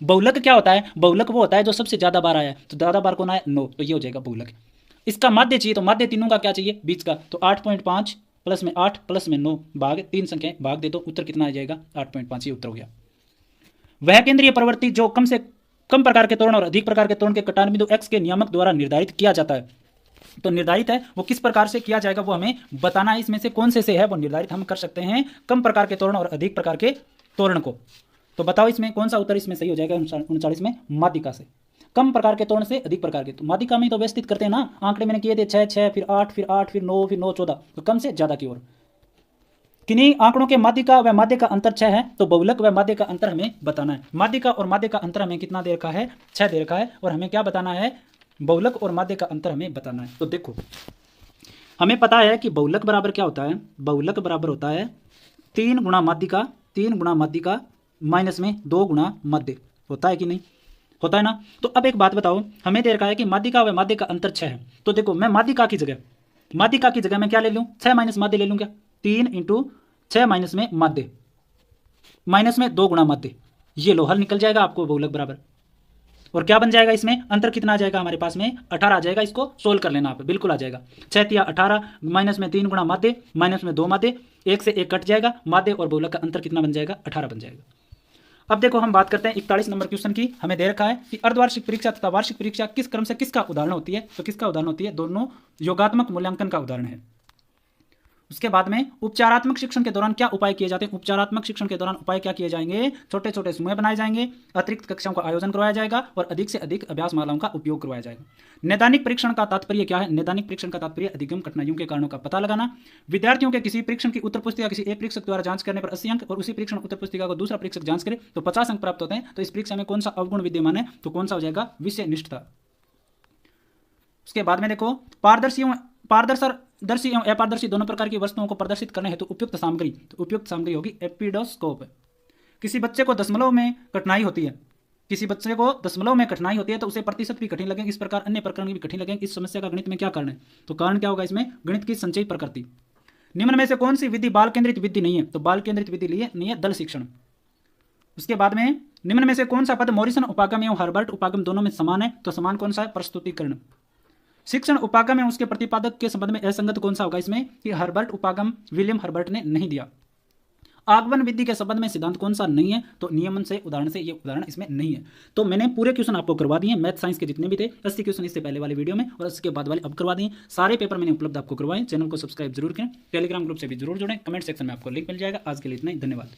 [SPEAKER 1] बहुलक क्या होता है, बहुलक वो होता है जो सबसे ज्यादा बार आया है। तो ज्यादा बार कौन आया 9, तो ये हो जाएगा बहुलक। इसका माध्य चाहिए तो माध्य तीनों का क्या चाहिए बीच का। तो 8.5 प्लस में 8 प्लस में 9 भाग 3 संख्याएं भाग दे दो, उत्तर कितना आ जाएगा 8.5, ये उत्तर हो गया। वह केंद्रीय प्रवृत्ति जो कम से कम प्रकार के त्वरण और अधिक प्रकार के त्वरण के कटान बिंदु x के नियामक द्वारा निर्धारित किया जाता है। तो निर्धारित है वो किस प्रकार से किया जाएगा वो हमें बताना है। इसमें से कौन से है वो निर्धारित हम कर सकते हैं कम प्रकार के त्वरण और अधिक प्रकार के त्वरण को। तो बताओ इसमें कौन सा उत्तर इसमें सही हो जाएगा 39 में माध्यिका से। कम प्रकार के त्वरण से अधिक प्रकार के, तो माध्यिका में तो व्यवस्थित करते हैं ना, आंकड़े मैंने किए थे 6 6 फिर 8 फिर 8 फिर 9 फिर 9 14, तो कम से ज्यादा की ओर। किन्हीं आंकड़ों के माध्यिका व माध्य का अंतर 6 है तो बहुलक व माध्य का अंतर हमें बताना है। माध्यिका और माध्य का अंतर हमें कितना दे रखा है 6 दे रखा है और हमें क्या बताना है बहुलक और माध्य का अंतर हमें बताना है। तो देखो हमें पता है कि बहुलक बराबर क्या होता है, बहुलक बराबर होता है 3 गुणा माध्यिका, 3 गुणा माध्यिका माइनस में 2 गुणा मध्य, होता है कि नहीं, होता है ना। तो अब एक बात बताओ हमें दे रखा है कि माध्यिका व माध्य का अंतर 6 है। तो देखो मैं माध्यिका की जगह मैं क्या ले लूँ 6 माइनस माध्य ले लूँ क्या, 3 इंटू 6 माइनस में माध्य माइनस में 2 गुणा माध्य, ये लो हल निकल जाएगा आपको बहुलक बराबर। और क्या बन जाएगा इसमें, अंतर कितना आ जाएगा हमारे पास में 18 आ जाएगा। इसको सोल्व कर लेना आप, बिल्कुल आ जाएगा। 6 तिया 18, माइनस में 3 गुणा माध्य, माइनस में 2 माध्य, 1 से 1 कट जाएगा, माध्य और बहुलक का अंतर कितना बन जाएगा, 18 बन जाएगा। अब देखो हम बात करते हैं 41 नंबर क्वेश्चन की। हमें दे रखा है कि अर्धवार्षिक परीक्षा तथा वार्षिक परीक्षा किस क्रम से किसका उदाहरण होती है। तो किसका उदाहरण होती है, दोनों योगात्मक मूल्यांकन का उदाहरण है। उसके बाद में उपचारात्मक शिक्षण के दौरान क्या उपाय किए जाते हैं। उपचारात्मक शिक्षण के दौरान उपाय क्या किए जाएंगे, छोटे छोटे समूह बनाए जाएंगे, अतिरिक्त कक्षाओं का आयोजन करवाया जाएगा और अधिक से अधिक अभ्यास मालाओं का उपयोग करवाया जाएगा। नैदानिक परीक्षण का तात्पर्य क्या है, नैदानिक परीक्षण का तात्पर्य अधिगम कठिनाइयों के कारणों का पता लगाना। विद्यार्थियों के किसी परीक्षण की उत्तर पुस्तिका किसी एक परीक्षक द्वारा जांच करने पर 80 अंक और उसी परीक्षण उत्तर पुस्तिका को दूसरा परीक्षक जांच करे तो 50 अंक प्राप्त होते हैं। तो इस परीक्षा में कौन सा अवगुण विद्यमान है, तो कौन सा हो जाएगा, विषय निष्ठता। उसके बाद में देखो पारदर्शी एवं अपारदर्शी दोनों प्रकार की वस्तुओं को प्रदर्शित करने हेतु उपयुक्त सामग्री, तो उपयुक्त सामग्री होगी एपिडोस्कोप। किसी बच्चे को दशमलव में कठिनाई होती है, किसी बच्चे को दशमलव में कठिनाई होती है तो उसे प्रतिशत भी कठिन लगेंगे, इस प्रकार अन्य प्रकरण भी कठिन लगेंगे। इस समस्या का गणित में क्या कारण है, तो कारण क्या होगा इसमें, गणित की संचयी प्रकृति। निम्न में से कौन सी विधि बाल केंद्रित विधि नहीं है, तो बाल केंद्रित विधि लिए नहीं है, दल शिक्षण। उसके बाद में निम्न में से कौन सा पद मॉरिसन उपागम एवं हर्बर्ट उपागम दोनों में समान है, तो समान कौन सा है, प्रस्तुतिकरण। शिक्षण उपागम में उसके प्रतिपादक के संबंध में असंगत कौन सा होगा इसमें, कि हर्बर्ट उपागम विलियम हर्बर्ट ने नहीं दिया। आगमन विधि के संबंध में सिद्धांत कौन सा नहीं है, तो नियमन से उदाहरण से ये उदाहरण इसमें नहीं है। तो मैंने पूरे क्वेश्चन आपको करवा दिए, मैथ साइंस के जितने भी थे 80 क्वेश्चन इससे पहले वाले वीडियो में और इसके बाद वाले अब करवा दिए। सारे पेपर मैंने उपलब्ध आपको करवाए। चैनल को सब्सक्राइब जरूर करें, टेलीग्राम ग्रुप से भी जरूर जुड़ें, कमेंट सेक्शन में आपको लिंक मिल जाएगा। आज के लिए इतना ही, धन्यवाद।